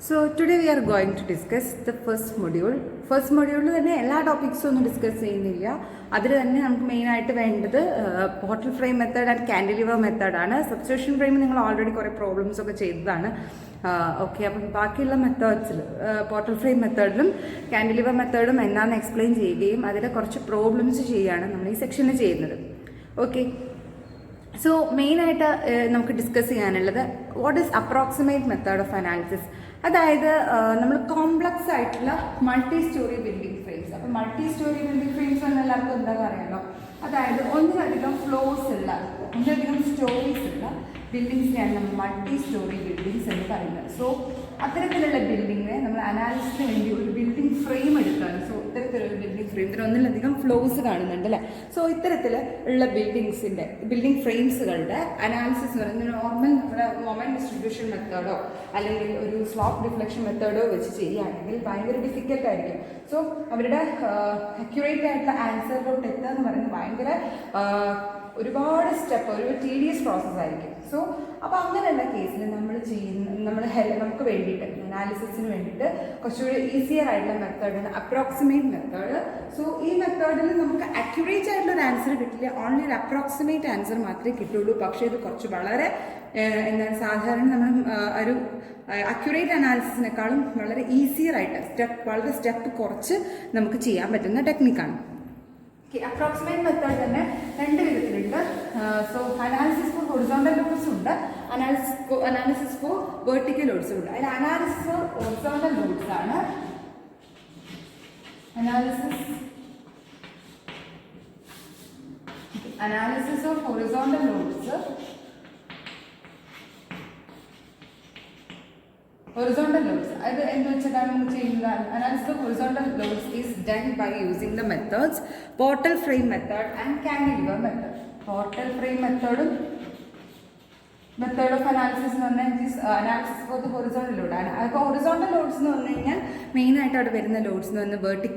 So today we are going to discuss the first module. First module തന്നെ എല്ലാ ടോപ്പിക്സും ഒന്നും discuss ചെയ്യുന്നില്ല. അതിൽ തന്നെ നമുക്ക് മെയിനായിട്ട് വേണ്ടത് portal frame method and cantilever മെത്തേഡാണ്. സബ്സ്റ്റിറ്റ്യൂഷൻ ഫ്രെയിം നിങ്ങൾ ഓൾറെഡി കുറേ പ്രോബ്ലംസ് ഒക്കെ ചെയ്തതാണ്. ഓക്കെ, അപ്പം ബാക്കിയുള്ള മെത്തേഡ്സിൽ പോർട്ടൽ ഫ്രെയിം മെത്തേഡിലും കാൻഡിലിവർ മെത്തേഡും എന്താണെന്ന് എക്സ്പ്ലെയിൻ ചെയ്യുകയും അതിൽ കുറച്ച് പ്രോബ്ലംസ് ചെയ്യുകയാണ് നമ്മൾ ഈ സെക്ഷനിൽ ചെയ്യുന്നത്. ഓക്കെ, സോ മെയിനായിട്ട് നമുക്ക് ഡിസ്കസ് ചെയ്യാനുള്ളത് what is approximate method of analysis. അതായത് നമ്മൾ കോംപ്ലക്സ് ആയിട്ടുള്ള മൾട്ടി സ്റ്റോറി ബിൽഡിംഗ് ഫ്രെയിംസ്. അപ്പം മൾട്ടി സ്റ്റോറി ബിൽഡിംഗ് ഫ്രെയിംസ് എന്ന് എല്ലാവർക്കും എന്താണെന്ന് അറിയാമല്ലോ. അതായത് ഒന്നിലധികം ഫ്ലോസ് ഉള്ള, ഒന്നിലധികം സ്റ്റോറീസ് ഉള്ള ബിൽഡിങ്സിനെയാണ് നമ്മൾ മൾട്ടി സ്റ്റോറി ബിൽഡിങ്സ് എന്ന് പറയുന്നത്. സോ അത്തരത്തിലുള്ള ബിൽഡിങ്ങിനെ നമ്മൾ അനാലിസിസിന് വേണ്ടി ഒരു ബിൽഡിംഗ് ഫ്രെയിം എടുക്കുകയാണ്. സോ ഇത്തരത്തിലൊരു ബിൽഡിംഗ് ഫ്രെയിം, ഇതിന് ഒന്നിലധികം ഫ്ലോസ് കാണുന്നുണ്ട് അല്ലേ. സോ ഇത്തരത്തിൽ ഉള്ള ബിൽഡിംഗ് ഫ്രെയിംസുകളുടെ അനാലിസിസ് എന്ന് പറയുന്നത് നോർമൽ നമ്മുടെ മൊമെന്റ് ഡിസ്ട്രിബ്യൂഷൻ മെത്തേഡോ അല്ലെങ്കിൽ ഒരു സ്ലോപ്പ് ഡിഫ്ലക്ഷൻ മെത്തേഡോ വെച്ച് ചെയ്യുകയാണെങ്കിൽ ഭയങ്കര ഡിഫിക്കൽട്ട് ആയിരിക്കും. സോ അവരുടെ അക്യുറേറ്റ് ആയിട്ടുള്ള ആൻസറിലോട്ട് എത്തുക എന്ന് പറയുന്നത് ഭയങ്കര ഒരുപാട് സ്റ്റെപ്പ്, ഒരു ടീഡിയസ് പ്രോസസ് ആയിരിക്കും. സോ അപ്പോൾ അങ്ങനെയുള്ള കേസിൽ നമുക്ക് വേണ്ടിയിട്ട് അനാലിസിസിന് വേണ്ടിയിട്ട് കുറച്ചുകൂടി ഈസിയർ ആയിട്ടുള്ള മെത്തേഡാണ് അപ്രോക്സിമേറ്റ് മെത്തേഡ്. സോ ഈ മെത്തേഡിൽ നമുക്ക് അക്യുറേറ്റ് ആയിട്ടുള്ള ഒരു ആൻസർ കിട്ടില്ല, ഓൺലി ഒരു അപ്രോക്സിമേറ്റ് ആൻസർ മാത്രമേ കിട്ടുള്ളൂ. പക്ഷേ ഇത് കുറച്ച് വളരെ എന്താണ് സാധാരണ നമ്മൾ ഒരു അക്യുറേറ്റ് അനാലിസിസിനേക്കാളും വളരെ ഈസിയർ ആയിട്ട് വളരെ സ്റ്റെപ്പ് കുറച്ച് നമുക്ക് ചെയ്യാൻ പറ്റുന്ന ടെക്നിക്കാണ്. അപ്രോക്സിമേറ്റ് മെത്തേഡ് തന്നെ രണ്ട് വിധത്തിലുണ്ട്. സോ അനാലിസിസ് ഫോർ ഹൊറിസോണ്ടൽ ലോഡ്സും ഉണ്ട്, അനാലിസിസ് ഫോർ വെർട്ടിക്കൽ ലോഡ്സും ഉണ്ട്. അതിൽ അനാലിസിസ് ഫോർ ഹൊറിസോണ്ടൽ ലോഡ്സ് ആണ്. Analysis of horizontal loads, horizontal loads. അത് എന്ന് വെച്ചിട്ടാണ് നമ്മൾ ചെയ്യുന്നത്. Analysis of horizontal loads is done by using the methods portal frame method and cantilever method. Portal frame മെത്തേഡും മെത്തേഡ് ഓഫ് അനാലിസിസ് എന്ന് പറഞ്ഞാൽ analysis for the horizontal load ആണ്. അപ്പോൾ ഹൊറിസോണ്ടൽ ലോഡ്സ് എന്ന് പറഞ്ഞു കഴിഞ്ഞാൽ മെയിനായിട്ട് അവിടെ വരുന്ന ലോഡ്സ് എന്ന് പറഞ്ഞാൽ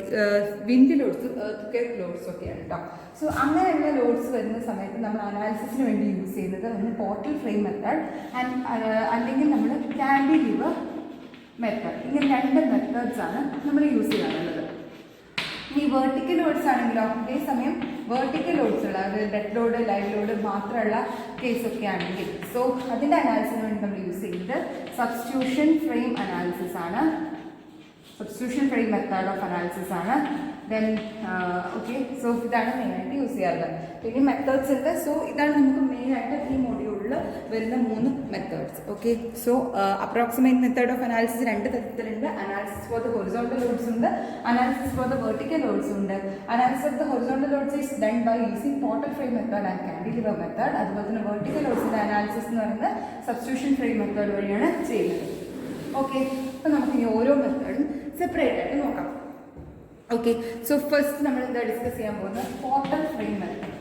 വിൻഡ് ലോഡ്സ്, എർത്ത് ലോഡ്സ് ഒക്കെയാണ് കേട്ടോ. സോ അങ്ങനെയുള്ള ലോഡ്സ് വരുന്ന സമയത്ത് നമ്മൾ അനാലിസിസിന് വേണ്ടി യൂസ് ചെയ്യുന്നത് ഒന്ന് പോർട്ടൽ ഫ്രെയിം മെത്തേഡ് അല്ലെങ്കിൽ നമ്മൾ കാൻഡിലിവർ മെത്തേഡ്. ഇങ്ങനെ രണ്ട് മെത്തേഡ്സ് ആണ് നമ്മൾ യൂസ് ചെയ്യാറുള്ളത്. ഈ വെർട്ടിക്കൽ ലോഡ്സ് ആണെങ്കിലോ അതേസമയം വെർട്ടിക്കൽ ലോഡ്സ് ഉള്ള ഡെഡ് ലോഡ്, ലൈവ് ലോഡ് മാത്രമുള്ള കേസൊക്കെ ആണെങ്കിൽ സോ അതിൻ്റെ അനാലിസിസിന് വേണ്ടി നമ്മൾ യൂസ് ചെയ്യുന്നത് സബ്സ്റ്റിറ്റ്യൂഷൻ ഫ്രെയിം അനാലിസിസ് ആണ്. Substitution frame method of analysis ആണ്. ദെൻ ഓക്കെ, സോ ഇതാണ് മെയിനായിട്ട് യൂസ് ചെയ്യാറുള്ളത്. പിന്നെ മെത്തേഡ്സ് ഉണ്ട്. സോ ഇതാണ് നമുക്ക് മെയിനായിട്ട് ഈ മൊഡ്യൂളിൽ വരുന്ന 3 methods. Okay, so approximate method of analysis രണ്ട് തരത്തിലുണ്ട്. Analysis for the horizontal loads ഉണ്ട്, analysis for the vertical loads ഉണ്ട്. Analysis of the horizontal loads is done by using portal frame method and cantilever method. അതുപോലെ തന്നെ vertical ലോഡ്സിൻ്റെ analysis എന്ന് പറയുന്നത് substitution frame method വഴിയാണ് ചെയ്യുന്നത്. ഓക്കെ, അപ്പോൾ നമുക്ക് ഇനി ഓരോ മെത്തേഡും സെപ്പറേറ്റ് ആയിട്ട് നോക്കാം. ഓക്കെ, സോ ഫസ്റ്റ് നമ്മൾ എന്താ ഡിസ്കസ് ചെയ്യാൻ പോകുന്നത് പോർട്ടൽ ഫ്രെയിം മെത്തേഡ്.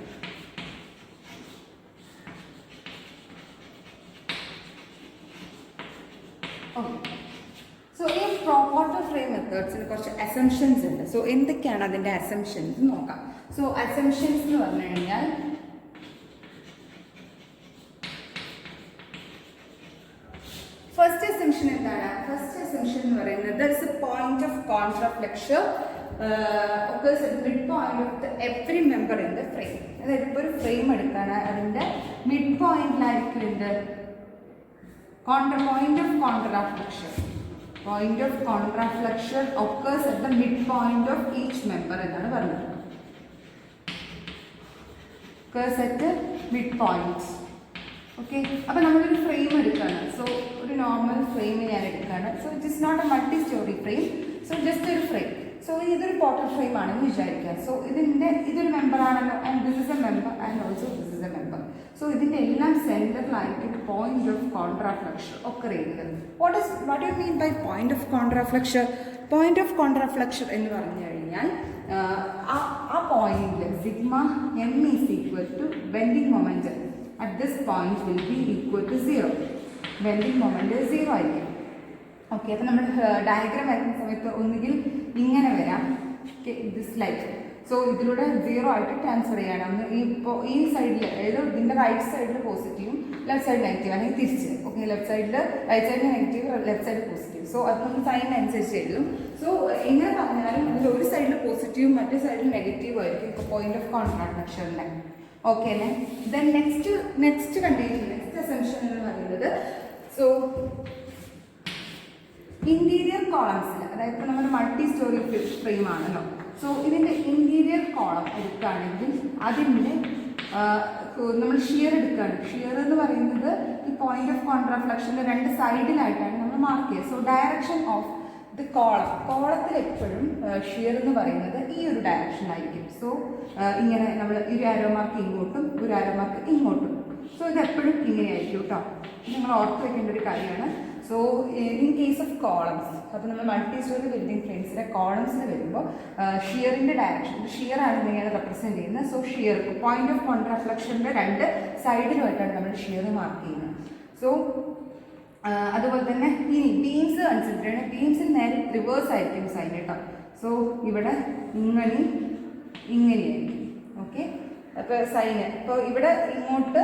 സോ ഈ പോർട്ടൽ ഫ്രെയിം മെത്തേഡ്സിന് കുറച്ച് അസംഷൻസ് ഉണ്ട്. സോ എന്തൊക്കെയാണ് അതിൻ്റെ അസംഷൻസ് നോക്കാം. സോ അസംഷൻസ് എന്ന് പറഞ്ഞു കഴിഞ്ഞാൽ ഫസ്റ്റ് അസംഷൻ എന്താണ്? ഫസ്റ്റ് അസംഷൻ എന്ന് പറയുന്നത് there is a point of contraflexure occurs at the midpoint of every member in the frame. അതായത് ഇപ്പോൾ ഒരു ഫ്രെയിം എടുക്കുകയാണ്, അതിൻ്റെ മിഡ് പോയിന്റിലായിരിക്കും എന്ത് point of contraflexure. Point of contraflexure occurs at the midpoint of each member എന്നാണ് പറഞ്ഞത്. occurs at midpoint. Okay, അപ്പോൾ നമ്മളൊരു ഫ്രെയിം എടുക്കുകയാണ്. സോ ഒരു നോർമൽ ഫ്രെയിം ഞാൻ എടുക്കുകയാണ്. So it is not a multi storey frame. So just ഒരു frame. So ഇതൊരു പോർട്ടൽ ഫ്രെയിം ആണെന്ന് വിചാരിക്കുക. സോ ഇതൊരു മെമ്പർ ആണല്ലോ, and this is a member and also this is a member. So ഇതിൻ്റെ എല്ലാം സെൻറ്ററിലായിരിക്കും പോയിന്റ് ഓഫ് കോൺട്രാഫ്ലെക്ഷൻ ഒക്കെ ചെയ്യുന്നത്. What you mean by point of contraflexure? Point of contraflexure എന്ന് പറഞ്ഞു കഴിഞ്ഞാൽ ആ പോയിന്റിൽ sigma M is equal to bending moment at this point will be equal to 0. bending moment 0 ആയിരിക്കും. ഓക്കെ, അപ്പോൾ നമ്മൾ ഡയഗ്രാം വരയ്ക്കുന്ന സമയത്ത് ഒന്നുകിൽ ഇങ്ങനെ വരാം, ദിസ് ലൈക്ക്. സോ ഇതിലൂടെ 0 ആയിട്ട് ട്രാൻസ്ഫർ ചെയ്യണം. ഈ സൈഡിൽ, അതായത് ഇതിൻ്റെ റൈറ്റ് സൈഡിൽ പോസിറ്റീവും ലെഫ്റ്റ് സൈഡ് നെഗറ്റീവ്, അല്ലെങ്കിൽ തിരിച്ച്. ഓക്കെ, ലെഫ്റ്റ് സൈഡിൽ റൈറ്റ് സൈഡിൽ negative, left side positive. So അത് നമ്മൾ സൈനിനനുസരിച്ച് എഴുതും. സോ എങ്ങനെ പറഞ്ഞാലും അതിൽ ഒരു സൈഡിൽ പോസിറ്റീവും മറ്റേ സൈഡിൽ നെഗറ്റീവും ആയിരിക്കും ഇപ്പോൾ പോയിന്റ് ഓഫ് കോൺട്രാക്ഷനിലെ. ഓക്കെ അല്ലേ? Then next condition, next assumption എന്ന് പറയുന്നത്, സോ ഇന്റീരിയർ കോളംസിൽ, അതായത് ഇപ്പോൾ നമ്മുടെ മൾട്ടി സ്റ്റോറി ഫ്രെയിം ആണല്ലോ. സോ ഇതിൻ്റെ ഇന്റീരിയർ കോളം എടുക്കുകയാണെങ്കിൽ അതിൻ്റെ നമ്മൾ ഷിയർ എടുക്കുകയാണ്. ഷിയർ എന്ന് പറയുന്നത് ഈ പോയിന്റ് ഓഫ് കോൺട്രാഫ്ലക്ഷൻ്റെ 2 സൈഡിലായിട്ടാണ് നമ്മൾ മാർക്ക് ചെയ്യുക. സോ ഡയറക്ഷൻ ഓഫ് ദി കോളത്തിൽ എപ്പോഴും ഷിയർ എന്ന് പറയുന്നത് ഈ ഒരു ഡയറക്ഷനായിരിക്കും. സോ ഇങ്ങനെ നമ്മൾ ഒരു ആരോ മാർക്ക് ഇങ്ങോട്ടും ഒരു ആരോ മാർക്ക് ഇങ്ങോട്ടും. സോ ഇതെപ്പോഴും ഇങ്ങനെയായിരിക്കും കേട്ടോ. നിങ്ങൾ ഓർത്ത് വെക്കേണ്ട ഒരു കാര്യമാണ്. So in case of columns, അപ്പോൾ നമ്മൾ മൾട്ടി സ്റ്റോറി ബിൽഡിംഗ് ഫ്രെയിംസിലെ കോളംസിൽ വരുമ്പോൾ ഷിയറിൻ്റെ ഡയറക്ഷൻ, ഷിയർ ആണ് ഇങ്ങനെയാണ് റെപ്രസെൻറ്റ് ചെയ്യുന്നത്. സോ ഷിയർ പോയിന്റ് ഓഫ് കോൺട്രാഫ്ലക്ഷൻ്റെ 2 സൈഡിലുമായിട്ടാണ് നമ്മൾ ഷിയർ മാർക്ക് ചെയ്യുന്നത്. സോ അതുപോലെ തന്നെ ഇനി ബീംസ് കൺസിഡർ ചെയ്യണം. ബീംസിൽ നേരെ റിവേഴ്സ് ആയിരിക്കും സൈൻ കേട്ടോ. സോ ഇവിടെ ഇങ്ങനെയായിരിക്കും. ഓക്കെ, അപ്പോൾ സൈന് ഇപ്പോൾ ഇവിടെ ഇങ്ങോട്ട്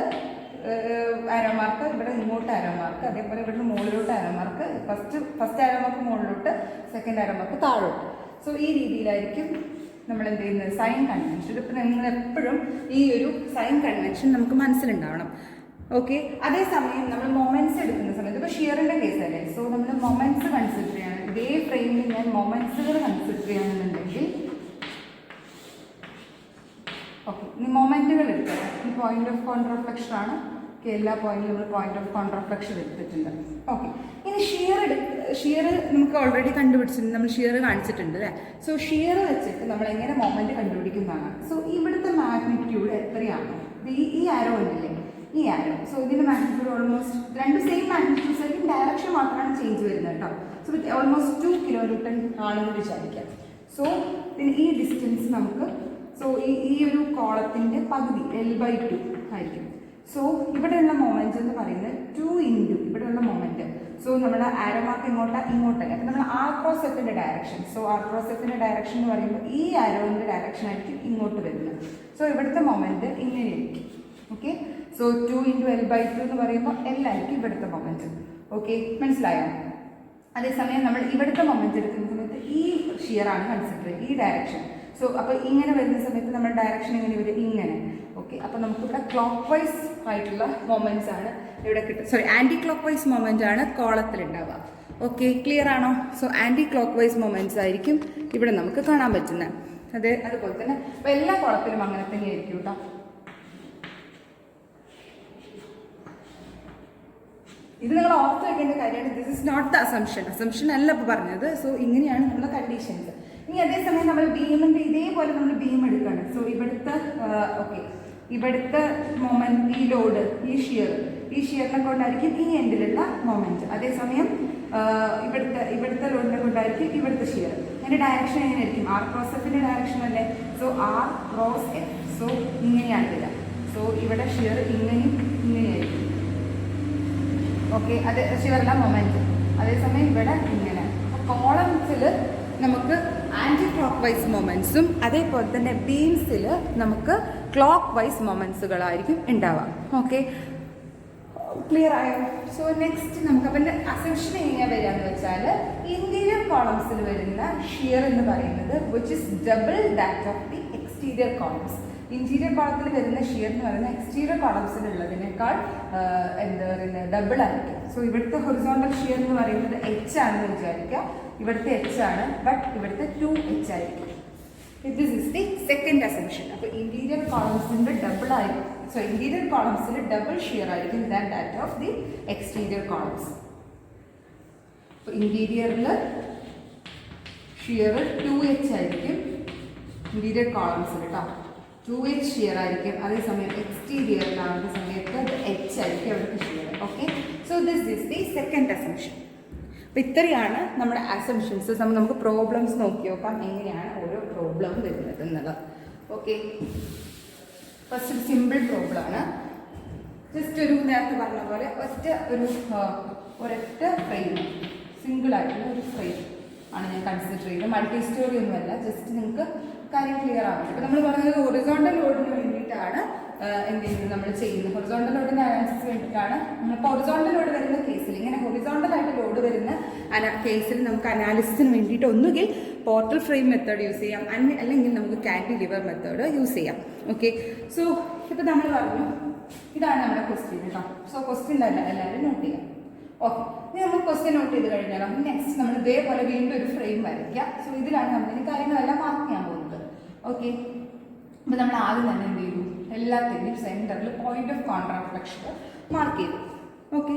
ആരോ മാർക്ക്, ഇവിടെ ഇങ്ങോട്ട് ആരോ മാർക്ക്, അതേപോലെ ഇവിടെ മുകളിലോട്ട് arrow mark, first arrow mark മുകളിലോട്ട്, സെക്കൻഡ് ആരോ മാർക്ക് താഴോട്ട്. സോ ഈ രീതിയിലായിരിക്കും നമ്മൾ എന്ത് ചെയ്യുന്നത്, സൈൻ കൺവെൻഷൻ. ഇതിപ്പോൾ നിങ്ങൾ എപ്പോഴും ഈ ഒരു സൈൻ കൺവെൻഷൻ നമുക്ക് മനസ്സിലുണ്ടാവണം. ഓക്കെ, അതേസമയം നമ്മൾ മൊമെന്റ്സ് എടുക്കുന്ന സമയത്ത്, ഇപ്പോൾ ഷിയറിൻ്റെ കേസല്ലേ, സോ നമ്മൾ മൊമെന്റ്സ് കൺസിഡർ ചെയ്യണം. ഇതേ ഫ്രെയിമിൽ ഞാൻ മൊമെന്റ്സുകൾ കൺസിഡർ ചെയ്യുകയാണെന്നുണ്ടെങ്കിൽ, ഓക്കെ, ഇനി മൊമെന്റുകൾ എടുക്കണം. ഈ പോയിന്റ് ഓഫ് കോൺട്രാഫ്ലക്ഷൻ ആണ്. എല്ലാ പോയിന്റിലും നമ്മൾ പോയിന്റ് ഓഫ് കോൺട്രാഫ്ലക്ഷൻ എടുത്തിട്ടുണ്ട്. ഓക്കെ, ഇനി ഷിയർ നമുക്ക് ഓൾറെഡി കണ്ടുപിടിച്ചിട്ടുണ്ട്, നമ്മൾ ഷിയർ കാണിച്ചിട്ടുണ്ട് അല്ലേ. സോ ഷിയർ വെച്ചിട്ട് നമ്മൾ എങ്ങനെ മൊമെന്റ് കണ്ടുപിടിക്കുന്നതാണ്. സോ ഇവിടുത്തെ മാഗ്നിറ്റ്യൂഡ് എത്രയാണോ, ഈ ആരോ ഉണ്ടല്ലേ, ഈ ആരോ, സോ ഇതിൻ്റെ മാഗ്നിറ്റ്യൂഡ് ഓൾമോസ്റ്റ് 2 സെയിം മാഗ്നിറ്റ്യൂഡ്സ് ആയിരിക്കും, ഡയറക്ഷൻ മാത്രമാണ് ചേഞ്ച് വരുന്നത് കേട്ടോ. സോ ഓൾമോസ്റ്റ് 2 kN ആണെന്ന് വിചാരിക്കാം. സോ ഈ ഡിസ്റ്റൻസ് നമുക്ക്, സോ ഈ ഒരു കോളത്തിൻ്റെ പകുതി L/2 ആയിരിക്കും. സോ ഇവിടെയുള്ള മൊമെന്റ് എന്ന് പറയുന്നത് 2 ഇൻറ്റു ഇവിടെയുള്ള മൊമെന്റ്. സോ നമ്മുടെ ആരോ മാർക്ക് ഇങ്ങോട്ടല്ല, അപ്പം നമ്മൾ ആർ ക്രോസ് എഫിൻ്റെ ഡയറക്ഷൻ. സോ ആർ ക്രോസ് എഫിൻ്റെ ഡയറക്ഷൻ എന്ന് പറയുമ്പോൾ ഈ ആരോൻ്റെ ഡയറക്ഷൻ ആയിരിക്കും ഇങ്ങോട്ട് വരുന്നത്. സോ ഇവിടുത്തെ മൊമെന്റ് ഇങ്ങനെയായിരിക്കും. ഓക്കെ, സോ 2 ഇൻറ്റു L/2 എന്ന് പറയുമ്പോൾ L ആയിരിക്കും ഇവിടുത്തെ മൊമെന്റ്. ഓക്കെ, മനസ്സിലായോ? അതേസമയം നമ്മൾ ഇവിടുത്തെ മൊമെന്റ് എടുക്കുന്ന സമയത്ത് ഈ ഷിയർ ആണ് കൺസിഡർ ചെയ്യുക, ഈ ഡയറക്ഷൻ. സോ അപ്പോൾ ഇങ്ങനെ വരുന്ന സമയത്ത് നമ്മുടെ ഡയറക്ഷൻ എങ്ങനെ വരും, ഇങ്ങനെ. ഓക്കെ, അപ്പോൾ നമുക്കിവിടെ ക്ലോക്ക് വൈസ് ആയിട്ടുള്ള മൊമെന്റ്സ് ആണ് ഇവിടെ കിട്ടുക. Sorry, anti clock vice moment ആണ് കോളത്തിലുണ്ടാവുക. ഓക്കെ, ക്ലിയർ ആണോ? So anticlockwise moments ആയിരിക്കും ഇവിടെ നമുക്ക് കാണാൻ പറ്റുന്നത്. അതുപോലെ തന്നെ അപ്പോൾ എല്ലാ കോളത്തിലും അങ്ങനെ തന്നെ ആയിരിക്കും കേട്ടോ. ഇത് നിങ്ങൾ ഓർത്ത് വെക്കേണ്ട കാര്യമാണ്. This is not the assumption അല്ല ഇപ്പോൾ പറഞ്ഞത്. സോ ഇങ്ങനെയാണ് നമ്മുടെ കണ്ടീഷൻസ്. ഇനി അതേസമയം നമ്മൾ ബീമിൻ്റെ ഇതേപോലെ നമ്മൾ ബീം എടുക്കുകയാണ്. സോ ഇവിടുത്തെ മൊമെന്റ്, ഈ ലോഡ്, ഈ ഷിയറിനെ കൊണ്ടായിരിക്കും ഈ എൻഡിലുള്ള മൊമെന്റ്. അതേസമയം ഇവിടുത്തെ ലോഡിനെ കൊണ്ടായിരിക്കും ഇവിടുത്തെ ഷിയർ. അതിൻ്റെ ഡയറക്ഷൻ എങ്ങനെയായിരിക്കും, ആർ ക്രോസ് എഫിൻ്റെ ഡയറക്ഷൻ അല്ലേ. So R cross F. So ഇങ്ങനെയാണ് വരിക. സോ ഇവിടെ ഷിയർ ഇങ്ങനെയായിരിക്കും. ഓക്കെ, അത് ഷിയറല്ല മൊമെന്റ്. അതേസമയം ഇവിടെ ഇങ്ങനെ. അപ്പോൾ കോളംസിൽ നമുക്ക് ആൻറ്റി ക്ലോക്ക് വൈസ് മൊമെന്റ്സും അതേപോലെ തന്നെ ബീംസിൽ നമുക്ക് ക്ലോക്ക് വൈസ് മൊമെന്റ്സുകളായിരിക്കും ഉണ്ടാവുക. ഓക്കെ, ക്ലിയർ ആയോ? സോ നെക്സ്റ്റ് നമുക്ക് അപ്പം അസംഷൻ എങ്ങനെയാണ് വരിക എന്ന് വെച്ചാൽ, ഇന്റീരിയർ കോളംസിൽ വരുന്ന ഷിയർ എന്ന് പറയുന്നത് which is double that of the exterior columns. Interior കോളത്തിൽ വരുന്ന ഷിയർ എന്ന് പറയുന്നത് എക്സ്റ്റീരിയർ കോളംസിലുള്ളതിനേക്കാൾ എന്താ പറയുന്നത്, ഡബിൾ ആയിരിക്കും. സോ ഇവിടുത്തെ ഹൊറിസോണ്ടൽ ഷിയർ എന്ന് പറയുന്നത് H ആണെന്ന് വിചാരിക്കുക. ഇവിടുത്തെ H ആണ്, ബട്ട് ഇവിടുത്തെ 2H ആയിരിക്കും. This is the second assumption. അപ്പോൾ ഇന്റീരിയർ കോളംസിൻ്റെ ഡബിൾ ആയിരിക്കും. സോ ഇന്റീരിയർ കോളംസിൽ ഡബിൾ ഷിയർ ആയിരിക്കും that of the exterior columns. അപ്പോൾ ഇന്റീരിയറിൽ ഷിയർ 2H ആയിരിക്കും ഇന്റീരിയർ കോളംസിൽ കേട്ടോ. 2H ഷിയർ ആയിരിക്കും. അതേസമയം എക്സ്റ്റീരിയറിലാവുന്ന സമയത്ത് H ആയിരിക്കും അവിടുത്തെ shear. Okay, so this is the second assumption. അപ്പോൾ ഇത്രയാണ് നമ്മുടെ അസംഷൻസ്. നമുക്ക് പ്രോബ്ലംസ് നോക്കി നോക്കാം എങ്ങനെയാണ് ഓരോ പ്രോബ്ലം വരുന്നത് എന്നുള്ളത്. ഓക്കെ, ഫസ്റ്റ് സിമ്പിൾ പ്രോബ്ലമാണ്. ജസ്റ്റ് ഒരു നേരത്തെ പറഞ്ഞ പോലെ ഒരൊറ്റ ഫ്രെയിം, സിംഗിളായിട്ടുള്ള ഒരു ഫ്രെയിം ആണ് ഞാൻ കൺസിഡർ ചെയ്തത്. മൾട്ടി സ്റ്റോറി ഒന്നുമല്ല, ജസ്റ്റ് നിങ്ങൾക്ക് കാര്യം ക്ലിയർ ആവുന്നത്. ഇപ്പം നമ്മൾ പറഞ്ഞത് ഹൊറിസോണ്ടൽ ലോഡിന് വേണ്ടിയിട്ടാണ് എന്ത് ചെയ്യുന്നത് നമ്മൾ ചെയ്യുന്നത്. ഹൊറിസോണ്ടൽ ലോഡിൻ്റെ അനാലിസിസ് വേണ്ടിയിട്ടാണ് നമ്മളിപ്പോൾ ഹൊറിസോണ്ടൽ ലോഡ് വരുന്ന കേസിൽ ഇങ്ങനെ ഹൊറിസോണ്ടലായിട്ട് ലോഡ് വരുന്ന കേസിൽ നമുക്ക് അനാലിസിസിന് വേണ്ടിയിട്ട് ഒന്നുകിൽ പോർട്ടൽ ഫ്രെയിം മെത്തേഡ് യൂസ് ചെയ്യാം, അല്ലെങ്കിൽ നമുക്ക് കാന്റിലിവർ മെത്തേഡ് യൂസ് ചെയ്യാം. ഓക്കെ, സോ ഇപ്പം നമ്മൾ പറഞ്ഞു ഇതാണ് നമ്മുടെ ക്വസ്റ്റ്യൻ കേട്ടോ. സോ ക്വസ്റ്റ്യൻ എല്ലാവരും നോട്ട് ചെയ്യാം. ഓക്കെ, ഇനി നമ്മൾ ക്വസ്റ്റ്യൻ നോട്ട് ചെയ്ത് കഴിഞ്ഞാൽ നെക്സ്റ്റ് നമ്മൾ ഇതേപോലെ വീണ്ടും ഒരു ഫ്രെയിം വരയ്ക്കുക. സോ ഇതിലാണ് നമ്മൾ ഈ കാര്യങ്ങളെല്ലാം മാർക്ക് ചെയ്യാൻ പോകുന്നത്. ഓക്കെ, അപ്പോൾ നമ്മൾ ആദ്യം തന്നെ എന്ത് ചെയ്തു, എല്ലാത്തിൻ്റെയും സെൻറ്ററിൽ പോയിന്റ് ഓഫ് കോൺട്രാഫ്ലക്ഷൻ മാർക്ക് ചെയ്തു. ഓക്കെ,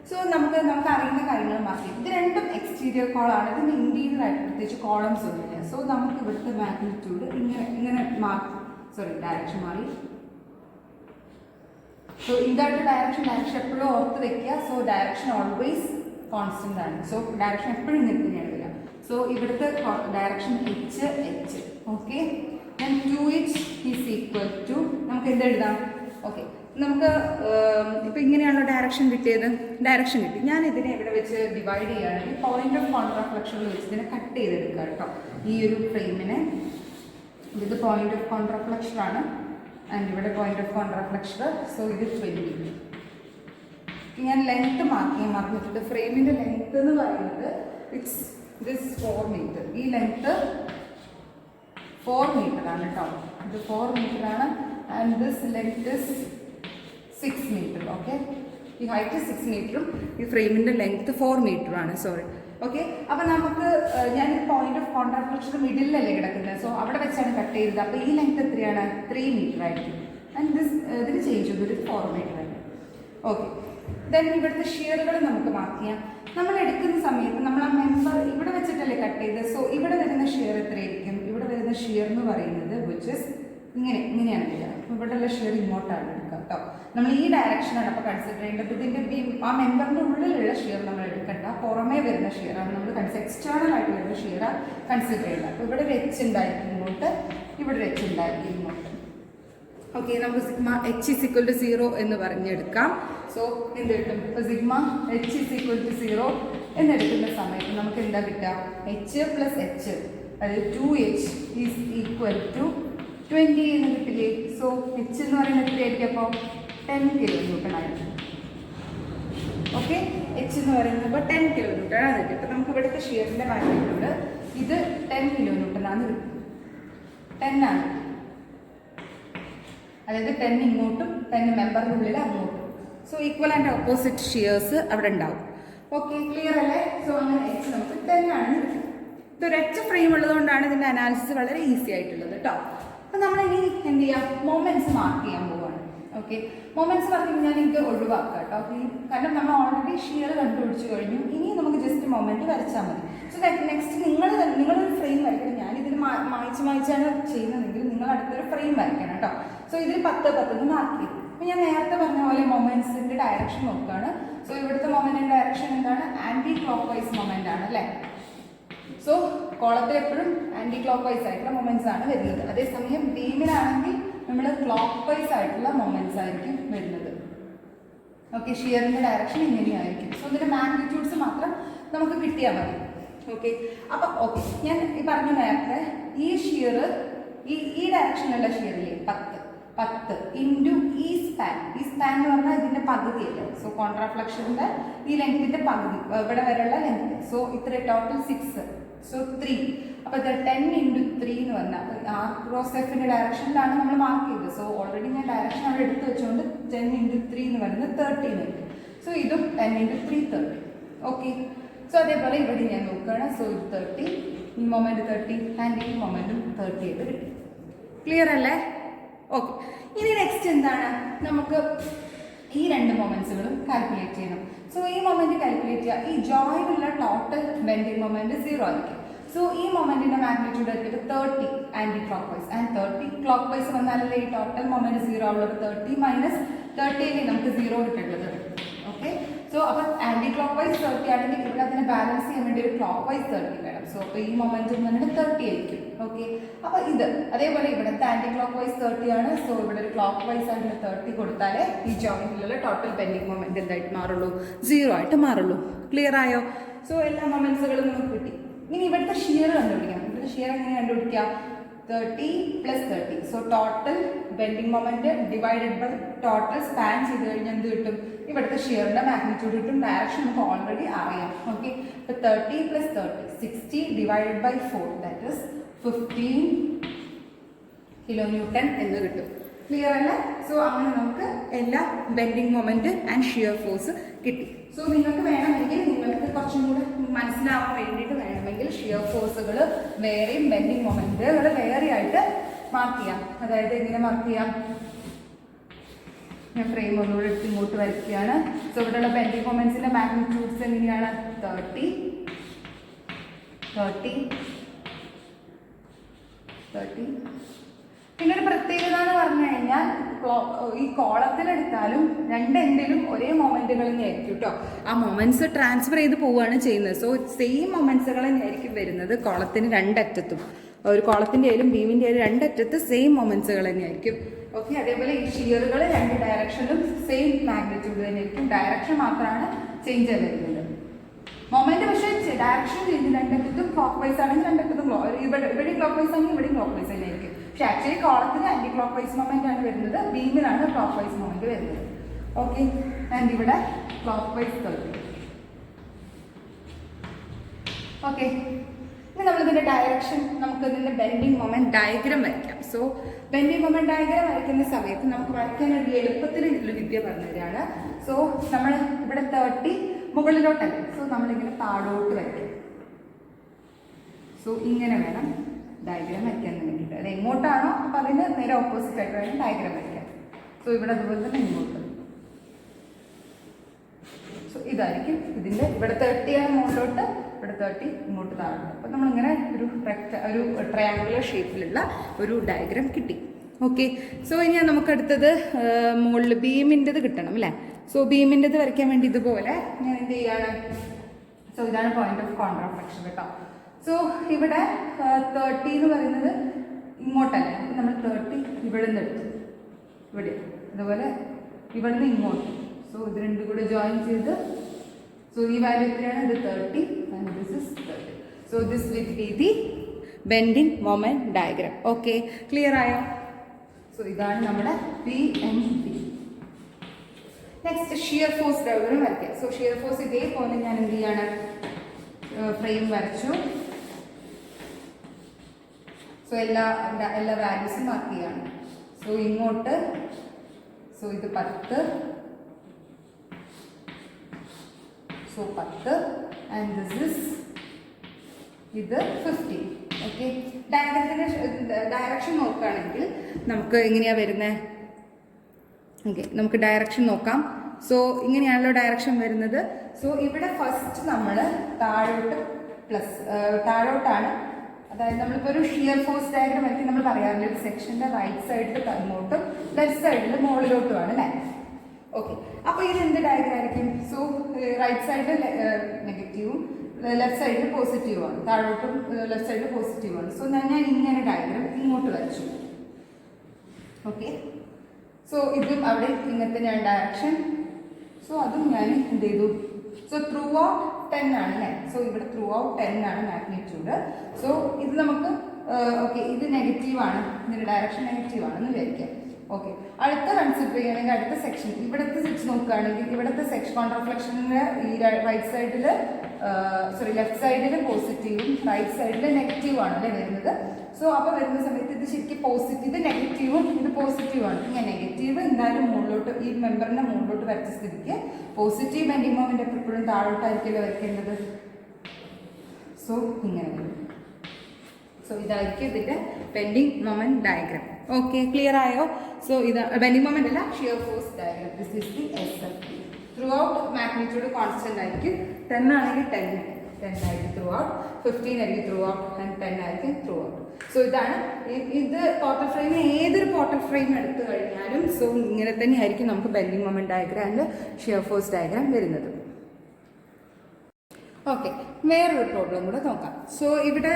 സോ നമുക്ക് അറിയുന്ന കാര്യങ്ങൾ മാർക്ക് ചെയ്തു. ഇത് രണ്ടും എക്സ്റ്റീരിയർ കോളാണ്. ഇതിൻ്റെ ഇൻറ്റീരിയർ ആയിട്ട് പ്രത്യേകിച്ച് കോളംസ് ഒന്നുമില്ല. സോ നമുക്ക് ഇവിടുത്തെ മാഗ്നിറ്റ്യൂഡ് ഇങ്ങനെ ഡയറക്ഷൻ മാറി. സോ ഇതായിട്ട് ഡയറക്ഷൻ എപ്പോഴും ഓർത്ത് വെക്കുക. സോ ഡയറക്ഷൻ ഓൾവേസ് കോൺസ്റ്റന്റ് ആണ്. സോ ഡയറക്ഷൻ എപ്പോഴും നിൽക്കുന്നതാണ് വരിക. സോ ഇവിടുത്തെ direction H. Okay, then 2H is equal to നമുക്ക് എന്തെഴുതാം. ഓക്കെ, നമുക്ക് ഇപ്പം ഇങ്ങനെയാണല്ലോ ഡയറക്ഷൻ കിട്ടിയത്. ഡയറക്ഷൻ കിട്ടി. ഞാൻ ഇതിനെ ഇവിടെ വെച്ച് ഡിവൈഡ് ചെയ്യുകയാണെങ്കിൽ പോയിന്റ് ഓഫ് കോൺട്രാഫ്ലക്ഷനിൽ വെച്ച് ഇതിനെ കട്ട് ചെയ്തെടുക്കുക കേട്ടോ. ഈ ഒരു ഫ്രെയിമിനെ ഇത് പോയിന്റ് ഓഫ് കോൺട്രാഫ്ലക്ഷൻ ആണ്. ആൻഡ് ഇവിടെ പോയിന്റ് ഓഫ് കോൺട്രാഫ്ലക്ഷൻ. സോ ഇത് 20. ഞാൻ ലെങ്ത് മാർക്ക് ചെയ്യാൻ മറന്നിട്ടുണ്ട്. ഫ്രെയിമിൻ്റെ ലെങ്ത് എന്ന് പറയുന്നത് ഇറ്റ്സ് ദിസ് 4 മീറ്റർ. ഈ ലെങ്ത് 4 മീറ്റർ ആണ് കേട്ടോ. ഇത് 4 മീറ്റർ ആണ്. And this length is 6 metre. Okay, ഈ ഹൈറ്റ് 6 മീറ്ററും ഈ ഫ്രെയിമിൻ്റെ ലെങ്ത് 4 മീറ്ററുമാണ്. സോറി. ഓക്കെ, അപ്പോൾ നമുക്ക് ഞാൻ പോയിന്റ് ഓഫ് കോൺട്രാഫ്ലക്ഷൻ മിഡിലല്ലേ കിടക്കുന്നത്. സോ അവിടെ വെച്ചാണ് കട്ട് ചെയ്തത്. അപ്പോൾ ഈ ലെങ്ത് എത്രയാണ്? 3 മീറ്റർ ആയിരിക്കും. ആൻഡ് ഇതിന് ചേഞ്ച് ചെയ്തു, ഒരു 4 മീറ്റർ ആയിരിക്കും. ഓക്കെ, ദെൻ ഇവിടുത്തെ ഷിയറുകൾ നമുക്ക് മാർക്ക് ചെയ്യാം. നമ്മൾ എടുക്കുന്ന സമയത്ത് നമ്മൾ ആ മെമ്പർ ഇവിടെ വെച്ചിട്ടല്ലേ കട്ട് ചെയ്തത്. സോ ഇവിടെ വരുന്ന ഷിയർ എത്രയായിരിക്കും? ഇവിടെ വരുന്ന ഷിയർ എന്ന് പറയുന്നത് വിച്ച് ഇസ് ഇങ്ങനെയാണ് വരിക. ഇവിടെയുള്ള ഷിയർ ഇങ്ങോട്ടാണ് എടുക്കുക കേട്ടോ. നമ്മൾ ഈ ഡയറക്ഷനാണ് അപ്പോൾ കൺസിഡർ ചെയ്യേണ്ടത്. ഇതിൻ്റെ ആ മെമ്പറിൻ്റെ ഉള്ളിലുള്ള ഷിയർ നമ്മൾ എടുക്കണ്ട, പുറമേ വരുന്ന ഷിയറാണ് നമ്മൾ എക്സ്റ്റേണൽ ആയിട്ട് വരുന്ന ഷിയറാണ് കൺസിഡർ ചെയ്യേണ്ടത്. അപ്പോൾ ഇവിടെ ഒരു H ഉണ്ടായിരിക്കും ഇങ്ങോട്ട്, ഇവിടെ ഒരു H ഉണ്ടായിരിക്കും ഇങ്ങോട്ട്. ഓക്കെ, നമുക്ക് sigma H is equal to 0 എന്ന് പറഞ്ഞെടുക്കാം. സോ എന്ത് കിട്ടും? ഇപ്പോൾ sigma H is equal to 0 എന്നെടുക്കുന്ന സമയത്ത് നമുക്ക് എന്താ കിട്ടുക? H plus H, അതായത് 2H is equal to 20 എന്ന് കിട്ടില്ലേ. സോ H എന്ന് പറയുന്നത് എത്രയായിരിക്കും? അപ്പോൾ 10 kN ആയിരിക്കും. ഓക്കെ, H എന്ന് പറയുമ്പോൾ 10 kN ആണ് കിട്ടും. നമുക്ക് ഇവിടുത്തെ ഷിയറിൻ്റെ മാഗ്നിറ്റ്യൂഡ് ഇത് 10 kN ആണ് കിട്ടും. 10 ആണ്, അതായത് 10 ഇങ്ങോട്ടും 10 മെമ്പറിൻ്റെ ഉള്ളിൽ അങ്ങോട്ടും. So equal and opposite shears അവിടെ ഉണ്ടാവും. ഓക്കെ, ക്ലിയർ അല്ലേ? സോ അങ്ങനെ H നമുക്ക് 10 ആണ് കിട്ടും. ഇതൊരു H ഫ്രെയിം ഉള്ളതുകൊണ്ടാണ് ഇതിൻ്റെ അനാലിസിസ് വളരെ ഈസി ആയിട്ടുള്ളത് കേട്ടോ. അപ്പം നമ്മളിനി എന്ത് ചെയ്യാം? മൊമെൻറ്റ്സ് മാർക്ക് ചെയ്യാൻ പോവുകയാണ്. ഓക്കെ, മൊമെൻറ്റ്സ് പറഞ്ഞു കഴിഞ്ഞാൽ ഇത് ഒഴിവാക്കുക കേട്ടോ. കാരണം നമ്മൾ ഓൾറെഡി ഷിയർ കണ്ടുപിടിച്ച് കഴിഞ്ഞു. ഇനി നമുക്ക് ജസ്റ്റ് മൊമെൻറ്റ് വരച്ചാൽ മതി. സോ നെക്സ്റ്റ് നിങ്ങളൊരു ഫ്രെയിം വരയ്ക്കണം. ഞാനിതിൽ മായ്ച്ചാണ് ചെയ്യുന്നതെങ്കിൽ നിങ്ങൾ അടുത്തൊരു ഫ്രെയിം വരയ്ക്കണം കേട്ടോ. സോ ഇതിൽ 10 മാർക്ക് ചെയ്തു. അപ്പോൾ ഞാൻ നേരത്തെ പറഞ്ഞ പോലെ മൊമെൻറ്റ്സിൻ്റെ ഡയറക്ഷൻ നോക്കുകയാണ്. സോ ഇവിടുത്തെ മൊമെൻറ്റിൻ്റെ ഡയറക്ഷൻ എന്താണ്? ആൻറ്റി ക്ലോക്ക് വൈസ് മൊമെൻ്റ് ആണ് അല്ലേ. സോ കോളത്തിൽ എപ്പോഴും ആൻറ്റി ക്ലോക്ക് വൈസ് ആയിട്ടുള്ള മൊമെൻറ്റ്സ് ആണ് വരുന്നത്. അതേസമയം ബീമിലാണെങ്കിൽ നമ്മൾ ക്ലോക്ക് വൈസ് ആയിട്ടുള്ള മൊമെൻറ്റ്സ് ആയിരിക്കും വരുന്നത്. ഓക്കെ, ഷിയറിൻ്റെ ഡയറക്ഷൻ ഇങ്ങനെയായിരിക്കും. സോ ഇതിൻ്റെ മാഗ്നിറ്റ്യൂഡ്സ് മാത്രം നമുക്ക് കിട്ടിയാൽ മതി. ഓക്കെ, അപ്പോൾ ഓക്കെ, ഞാൻ ഈ പറഞ്ഞ നേരത്തെ ഈ ഷിയർ ഈ ഡയറക്ഷനിലുള്ള ഷിയറില്ലേ 10 ഇൻറ്റു ഈ സ്പാൻ എന്ന് പറഞ്ഞാൽ ഇതിൻ്റെ പകുതിയല്ലേ. സോ കോൺട്രാഫ്ലക്ഷൻ്റെ ഈ ലെങ്തിൻ്റെ പകുതി ഇവിടെ വരെയുള്ള ലെങ്ത്. സോ ഇത്ര ടോട്ടൽ 6. സോ 3. അപ്പോൾ ഇത് 10 ഇൻറ്റു 3 എന്ന് പറഞ്ഞാൽ R×Fൻ്റെ ഡയറക്ഷനിലാണ് നമ്മൾ മാർക്ക് ചെയ്തത്. സോ ഓൾറെഡി ഞാൻ ഡയറക്ഷൻ അവിടെ എടുത്ത് വെച്ചുകൊണ്ട് 10 ഇൻറ്റു 3 എന്ന് പറയുന്നത് 30 കിട്ടും. സോ ഇതും 10 ഇൻറ്റു 3 30. ഓക്കെ, സോ അതേപോലെ ഇവിടെ ഞാൻ നോക്കുകയാണ്. സോ ഇത് 30, ഈ മൊമെൻറ്റ് 30 ആൻഡ് ഈ മൊമെൻറ്റും 30 ആയിട്ട് കിട്ടും. ക്ലിയർ അല്ലേ? ഓക്കെ, ഇനി നെക്സ്റ്റ് എന്താണ്? നമുക്ക് ഈ രണ്ട് മൊമെൻറ്റ്സുകളും കാൽക്കുലേറ്റ് ചെയ്യണം. സോ ഈ മൊമെൻറ്റ് കാൽക്കുലേറ്റ് ചെയ്യുക. ഈ ജോയിനുള്ള ടോട്ടൽ ബെൻഡിങ് മൊമെൻറ്റ് 0 ആയിരിക്കും. സോ ഈ മൊമെൻറ്റിൻ്റെ മാഗ്നിറ്റ്യൂഡ് ആയിരിക്കും 30 anticlockwise. And 30 clockwise വന്നാലല്ലേ ഈ ടോട്ടൽ മൊമെൻറ്റ് 0 ആവുള്ളത്. 30 മൈനസ് 30 നമുക്ക് 0 കിട്ടേണ്ടത്. ഓക്കെ, സോ അപ്പോൾ ആൻറ്റി ക്ലോക്ക് വൈസ് 30 ആണെങ്കിൽ ഇവിടെ അതിനെ ബാലൻസ് ചെയ്യാൻ വേണ്ടി ഒരു ക്ലോക്ക് വൈസ് 30 വേണം. സോ അപ്പോൾ ഈ മൊമെൻറ്റ് എന്ന് പറഞ്ഞാൽ 30 ആയിരിക്കും. ഓക്കെ, അപ്പോൾ ഇത് അതേപോലെ ഇവിടുത്തെ ആൻറ്റി ക്ലോക്ക് വൈസ് 30 ആണ്. സോ ഇവിടെ ഒരു ക്ലോക്ക് വൈസ് ആയിട്ടുള്ള 30 കൊടുത്താലേ ഈ ജോയിൻറ്റിലുള്ള ടോട്ടൽ ബെൻഡിങ് മൊമെൻറ്റ് എന്തായിട്ട് മാറുള്ളൂ? 0 ആയിട്ട് മാറുള്ളൂ. ക്ലിയർ ആയോ? സോ എല്ലാ മൊമെൻറ്റ്സുകളും നമുക്ക് കിട്ടി. ഇനി ഇവിടുത്തെ ഷിയർ കണ്ടുപിടിക്കാം. ഇവിടുത്തെ ഷിയർ എങ്ങനെ കണ്ടുപിടിക്കാം? 30 plus 30. So total bending moment divided by total span ചെയ്ത് കഴിഞ്ഞാൽ എന്ത് കിട്ടും? ഇവിടുത്തെ ഷിയറിന്റെ മാഗ്നിറ്റ്യൂഡ് കിട്ടും. ഡയറക്ഷൻ നമുക്ക് ഓൾറെഡി അറിയാം. ഓക്കെ, അപ്പോൾ 30 plus 30, 60 divided by 4, that is 15 kilonewton എന്ന് കിട്ടും. ക്ലിയർ അല്ലേ? സോ അങ്ങനെ നമുക്ക് എല്ലാ bending moment and shear force കിട്ടി. സോ നിങ്ങൾക്ക് വേണമെങ്കിൽ നിങ്ങൾക്ക് കുറച്ചും കൂടെ മനസ്സിലാവാൻ വേണ്ടിയിട്ട് വേണമെങ്കിൽ ഷിയർ ഫോഴ്സുകൾ വേറെയും ബെൻഡിങ് മൊമെന്റുകൾ വേറെ ആയിട്ട് മാർക്ക് ചെയ്യാം. അതായത് എങ്ങനെ മാർക്ക് ചെയ്യാം? ഞാൻ ഫ്രെയിം ഒന്നുകൂടെ എടുത്ത് ഇങ്ങോട്ട് വരയ്ക്കുകയാണ്. സോ ഇവിടെയുള്ള ബെൻഡിങ് മൊമെന്റ്സിന്റെ മാഗ്നിറ്റ്യൂഡ്സ് എങ്ങനെയാണ്? 30, 30, 30. പിന്നെ ഒരു പ്രത്യേകത എന്ന് പറഞ്ഞു കഴിഞ്ഞാൽ ഈ കോളത്തിലെടുത്താലും രണ്ട് എൻഡിലും ഒരേ മൊമെന്റുകൾ തന്നെയായിരിക്കും കേട്ടോ. ആ മൊമെന്റ്സ് ട്രാൻസ്ഫർ ചെയ്ത് പോവുകയാണ് ചെയ്യുന്നത്. സോ സെയിം മൊമെന്റ്സുകൾ തന്നെയായിരിക്കും വരുന്നത് കോളത്തിന് രണ്ടറ്റത്തും. ഒരു കോളത്തിന്റെ ആയാലും ബീമിന്റെ ആയാലും രണ്ടറ്റത്ത് സെയിം മൊമെന്റ്സുകൾ തന്നെയായിരിക്കും. ഓക്കെ, അതേപോലെ ഈ ഷിയറുകൾ രണ്ട് ഡയറക്ഷനിലും സെയിം മാഗ്നിറ്റ്യൂഡ് തന്നെയായിരിക്കും. ഡയറക്ഷൻ മാത്രമാണ് ചേഞ്ച് വരുന്നത്. മൊമെന്റ് പക്ഷേ ഡയറക്ഷൻ ചേഞ്ച് രണ്ടറ്റത്തും ക്ലോക്ക് വൈസ് ആണെങ്കിൽ രണ്ടറ്റത്തും ഇവിടെ ക്ലോക്ക് വൈസ് ആണെങ്കിൽ ഇവിടെ ക്ലോക്ക് വൈസ് തന്നെയായിരിക്കും. പക്ഷെ ആക്ച്വലി കോളത്തിന് ആന്റി ക്ലോക്ക് വൈസ് മൊമെന്റ് ആണ് വരുന്നത്, ബീമിലാണ് ക്ലോക്ക് വൈസ് മൊമെന്റ് വരുന്നത്. ഓക്കെ, ആൻഡ് ഇവിടെ ക്ലോക്ക് വൈസ് 30. ഓക്കെ, ഇനി നമ്മളിതിന്റെ ഡയറക്ഷൻ, നമുക്ക് ഇതിന്റെ ബെൻഡിങ് മൊമെന്റ് ഡയഗ്രാം വരയ്ക്കാം. സോ ബെൻഡിങ് മൊമെന്റ് ഡയഗ്രാം വരയ്ക്കുന്ന സമയത്ത് നമുക്ക് വരയ്ക്കാൻ ഒരു എളുപ്പത്തിൽ ഒരു വിദ്യ പറഞ്ഞുതരാണ്. സോ നമ്മൾ ഇവിടെ 30 മുകളിലോട്ടല്ലേ, സോ നമ്മളിങ്ങനെ താഴോട്ട് വരയ്ക്കും. സോ ഇങ്ങനെ വേണം ഡയഗ്രാം വരയ്ക്കാൻ വേണ്ടിയിട്ട്. അത് എങ്ങോട്ടാണോ അപ്പം അതിന് നേരെ ഓപ്പോസിറ്റ് ആയിട്ട് വേണം ഡയഗ്രാം വരയ്ക്കാൻ. സോ ഇവിടെ അതുപോലെ തന്നെ ഇങ്ങോട്ട്. സോ ഇതായിരിക്കും ഇതിൻ്റെ ഇവിടെ 30 ആണ് മുകളിലോട്ട്, ഇവിടെ 30 ഇങ്ങോട്ട് താഴോട്ട്. അപ്പം നമ്മളിങ്ങനെ ഒരു ട്രയാങ്കുലർ ഷേപ്പിലുള്ള ഒരു ഡയഗ്രാം കിട്ടി. ഓക്കെ, സോ ഇനി നമുക്കടുത്തത് മുകളിൽ ബീമിൻ്റെത് കിട്ടണം അല്ലേ. സോ ബീമിൻ്റെത് വരയ്ക്കാൻ വേണ്ടി ഇതുപോലെ ഞാൻ എന്ത് ചെയ്യാണ്? സോ ഇതാണ് പോയിന്റ് ഓഫ് കോൺട്രാഫ്ലക്ഷൻ കേട്ടോ. സോ ഇവിടെ 30 എന്ന് പറയുന്നത് ഇങ്ങോട്ടല്ലേ, അപ്പം നമ്മൾ 30 ഇവിടെ നിന്ന് എടുത്തു, ഇവിടെ അതുപോലെ ഇവിടെ നിന്ന് ഇങ്ങോട്ട്. സോ ഇത് രണ്ടും കൂടെ ജോയിൻ ചെയ്ത്, സോ ഈ വാല്യൂ എത്രയാണ്? ഇത് 30 and this is 30. So this will be the bending moment diagram. Okay, clear ആയോ? സോ ഇതാണ് നമ്മുടെ BMD. Next shear force diagram വരയ്ക്കാം. സോ ഷിയർ ഫോഴ്സ് ഇതേപോലെ ഞാൻ എന്ത് ചെയ്യാണ്? ഫ്രെയിം വരച്ചു. സോ എല്ലാ വാല്യൂസും മാർക്ക് ചെയ്യാണ്. സോ ഇങ്ങോട്ട്, സോ ഇത് 10, സോ 10 ആൻഡ് ദിസ് ഇസ് ഇത് 15. ഓക്കെ, ഡയഗ്രത്തിന്റെ ഡയറക്ഷൻ നോക്കുകയാണെങ്കിൽ നമുക്ക് എങ്ങനെയാണ് വരുന്നത്? ഓക്കെ, നമുക്ക് ഡയറക്ഷൻ നോക്കാം. സോ ഇങ്ങനെയാണല്ലോ ഡയറക്ഷൻ വരുന്നത്. സോ ഇവിടെ ഫസ്റ്റ് നമ്മൾ താഴോട്ടാണ്. അതായത് നമ്മളിപ്പോൾ ഒരു ഷിയർ ഫോഴ്സ് ഡയഗ്രാം ആയിരിക്കും നമ്മൾ പറയാറില്ല, ഒരു സെക്ഷൻ്റെ റൈറ്റ് സൈഡിൽ ഇങ്ങോട്ടും ലെഫ്റ്റ് സൈഡിൽ മുകളിലോട്ടുമാണ് അല്ലേ. ഓക്കെ, അപ്പോൾ ഇത് എന്ത് ഡയഗ്രാം ആയിരിക്കും? സോ റൈറ്റ് സൈഡിൽ നെഗറ്റീവും ലെഫ്റ്റ് സൈഡിൽ പോസിറ്റീവാണ്, താഴോട്ടും ലെഫ്റ്റ് സൈഡിൽ പോസിറ്റീവാണ്. സോ ഞാൻ ഇങ്ങനെ ഡയഗ്രാം ഇങ്ങോട്ട് വരച്ചു. ഓക്കെ, സോ ഇതും അവിടെ ഇങ്ങനെ തന്നെയാണ് ഡയറക്ഷൻ. സോ അതും ഞാൻ എന്ത് ചെയ്തു? സോ ത്രൂ ഔട്ട് 10 ആണ് അല്ലേ. സോ ഇവിടെ ത്രൂ ഔട്ട് 10 ആണ് മാഗ്നിറ്റ്യൂഡ്. സോ ഇത് നമുക്ക് ഓക്കെ, ഇത് നെഗറ്റീവാണ്, ഇതിൻ്റെ ഡയറക്ഷൻ നെഗറ്റീവാണെന്ന് വിചാരിക്കാം. ഓക്കെ, അടുത്ത കൺസിഡർ ചെയ്യുകയാണെങ്കിൽ അടുത്ത സെക്ഷൻ ഇവിടുത്തെ സെക്ഷൻ നോക്കുകയാണെങ്കിൽ ഇവിടുത്തെ സെക്ഷൻ കോൺട്രാഫ്ലക്ഷൻ്റെ ഈ റൈറ്റ് സൈഡിൽ ലെഫ്റ്റ് സൈഡിൽ പോസിറ്റീവും റൈറ്റ് സൈഡിൽ നെഗറ്റീവും ആണല്ലേ വരുന്നത്. സോ അപ്പോൾ വരുന്ന സമയത്ത് ഇത് ശരിക്കും പോസിറ്റീവ്, ഇത് നെഗറ്റീവും ഇത് പോസിറ്റീവാണ്. ഇങ്ങനെ നെഗറ്റീവ് എന്തായാലും മുകളിലോട്ട് ഈ മെമ്പറിൻ്റെ മുകളിലോട്ട് വരച്ച സ്ഥിതിക്ക് പോസിറ്റീവ് ബെൻഡിങ് മൊമെന്റ് എപ്പോഴും താഴോട്ടായിരിക്കുമല്ലോ വരയ്ക്കേണ്ടത്. സോ ഇങ്ങനെ വരും. സോ ഇതായിരിക്കും ഇതിൻ്റെ bending moment diagram. Okay, clear ആയോ? സോ ഇത് ബെൻഡിങ് മൊമെന്റ് അല്ല, shear force diagram. This is the SFD. Through out magnitude constant ആയിരിക്കും. 10 ആണെങ്കിൽ 10 ആയിരിക്കും ത്രൂ ഔട്ട്, 15 ആയിരിക്കും ത്രൂ ഔട്ട് ആൻഡ് 10 ആയിരിക്കും ത്രൂ ഔട്ട്. സോ ഇതാണ് ഇത് പോർട്ടൽ ഫ്രെയിം. ഏതൊരു പോർട്ടൽ ഫ്രെയിം എടുത്തു കഴിഞ്ഞാലും സോ ഇങ്ങനെ തന്നെ ആയിരിക്കും നമുക്ക് bending moment diagram and shear force diagram വരുന്നത്. ഓക്കെ, വേറൊരു പ്രോബ്ലം കൂടെ നോക്കാം. സോ ഇവിടെ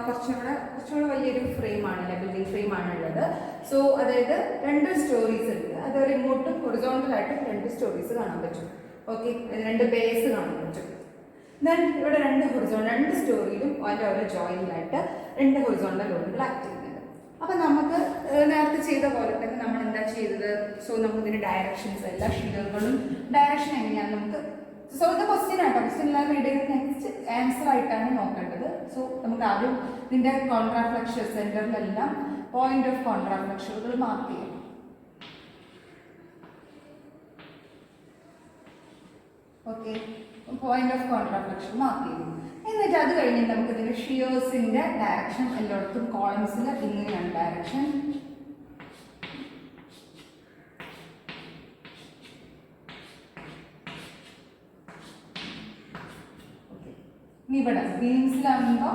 കുറച്ചുകൂടെ വലിയൊരു ഫ്രെയിമാണ്, ബിൽഡിംഗ് ഫ്രെയിമാണ് ഉള്ളത്. സോ അതായത് 2 സ്റ്റോറീസ് ഉണ്ട്. അതുപോലെ ഇങ്ങോട്ടും ഹൊറിസോണ്ടലായിട്ടും 2 സ്റ്റോറീസ് കാണാൻ പറ്റും. ഓക്കെ, 2 ബേസ് കാണാൻ പറ്റും. ദെൻ ഇവിടെ 2 സ്റ്റോറിയിലും അതിൻ്റെ ഓരോ ജോയിൻ്റായിട്ട് 2 ഹൊറിസോണ്ടൽ ലോഡുകൾ ആക്ട് ചെയ്യുന്നുണ്ട്. അപ്പം നമുക്ക് നേരത്തെ ചെയ്ത പോലെ തന്നെ നമ്മൾ എന്താ ചെയ്തത്? സോ നമുക്ക് ഇതിന്റെ ഡയറക്ഷൻസ്, എല്ലാ ഷിയറുകളും ഡയറക്ഷൻ എങ്ങനെയാണ് നമുക്ക്, സോ ഇത് ക്വസ്റ്റ്യൻ ആട്ടോ, ക്വസ്റ്റ്യൻ എല്ലാം വീഡിയോ നെക്സ്റ്റ് ആൻസർ ആയിട്ടാണ് നോക്കേണ്ടത്. സോ നമുക്ക് ആദ്യം ഇതിന്റെ കോൺട്രാഫ്ലക്ഷൻ സെന്ററിലെല്ലാം പോയിന്റ് ഓഫ് കോൺട്രാഫ്ലക്ഷനുകൾ മാർക്ക് ചെയ്യാം. Okay, point of contraflexure mark ചെയ്തു. എന്നിട്ട് അത് കഴിഞ്ഞ് നമുക്ക് ഇതിന്റെ ഷിയേഴ്സിന്റെ ഡയറക്ഷൻ എല്ലായിടത്തും കോളംസിൽ ഇങ്ങനെയാണ് ഡയറക്ഷൻ. ഇനി ഇവിടെ ബീംസിലാകുമ്പോ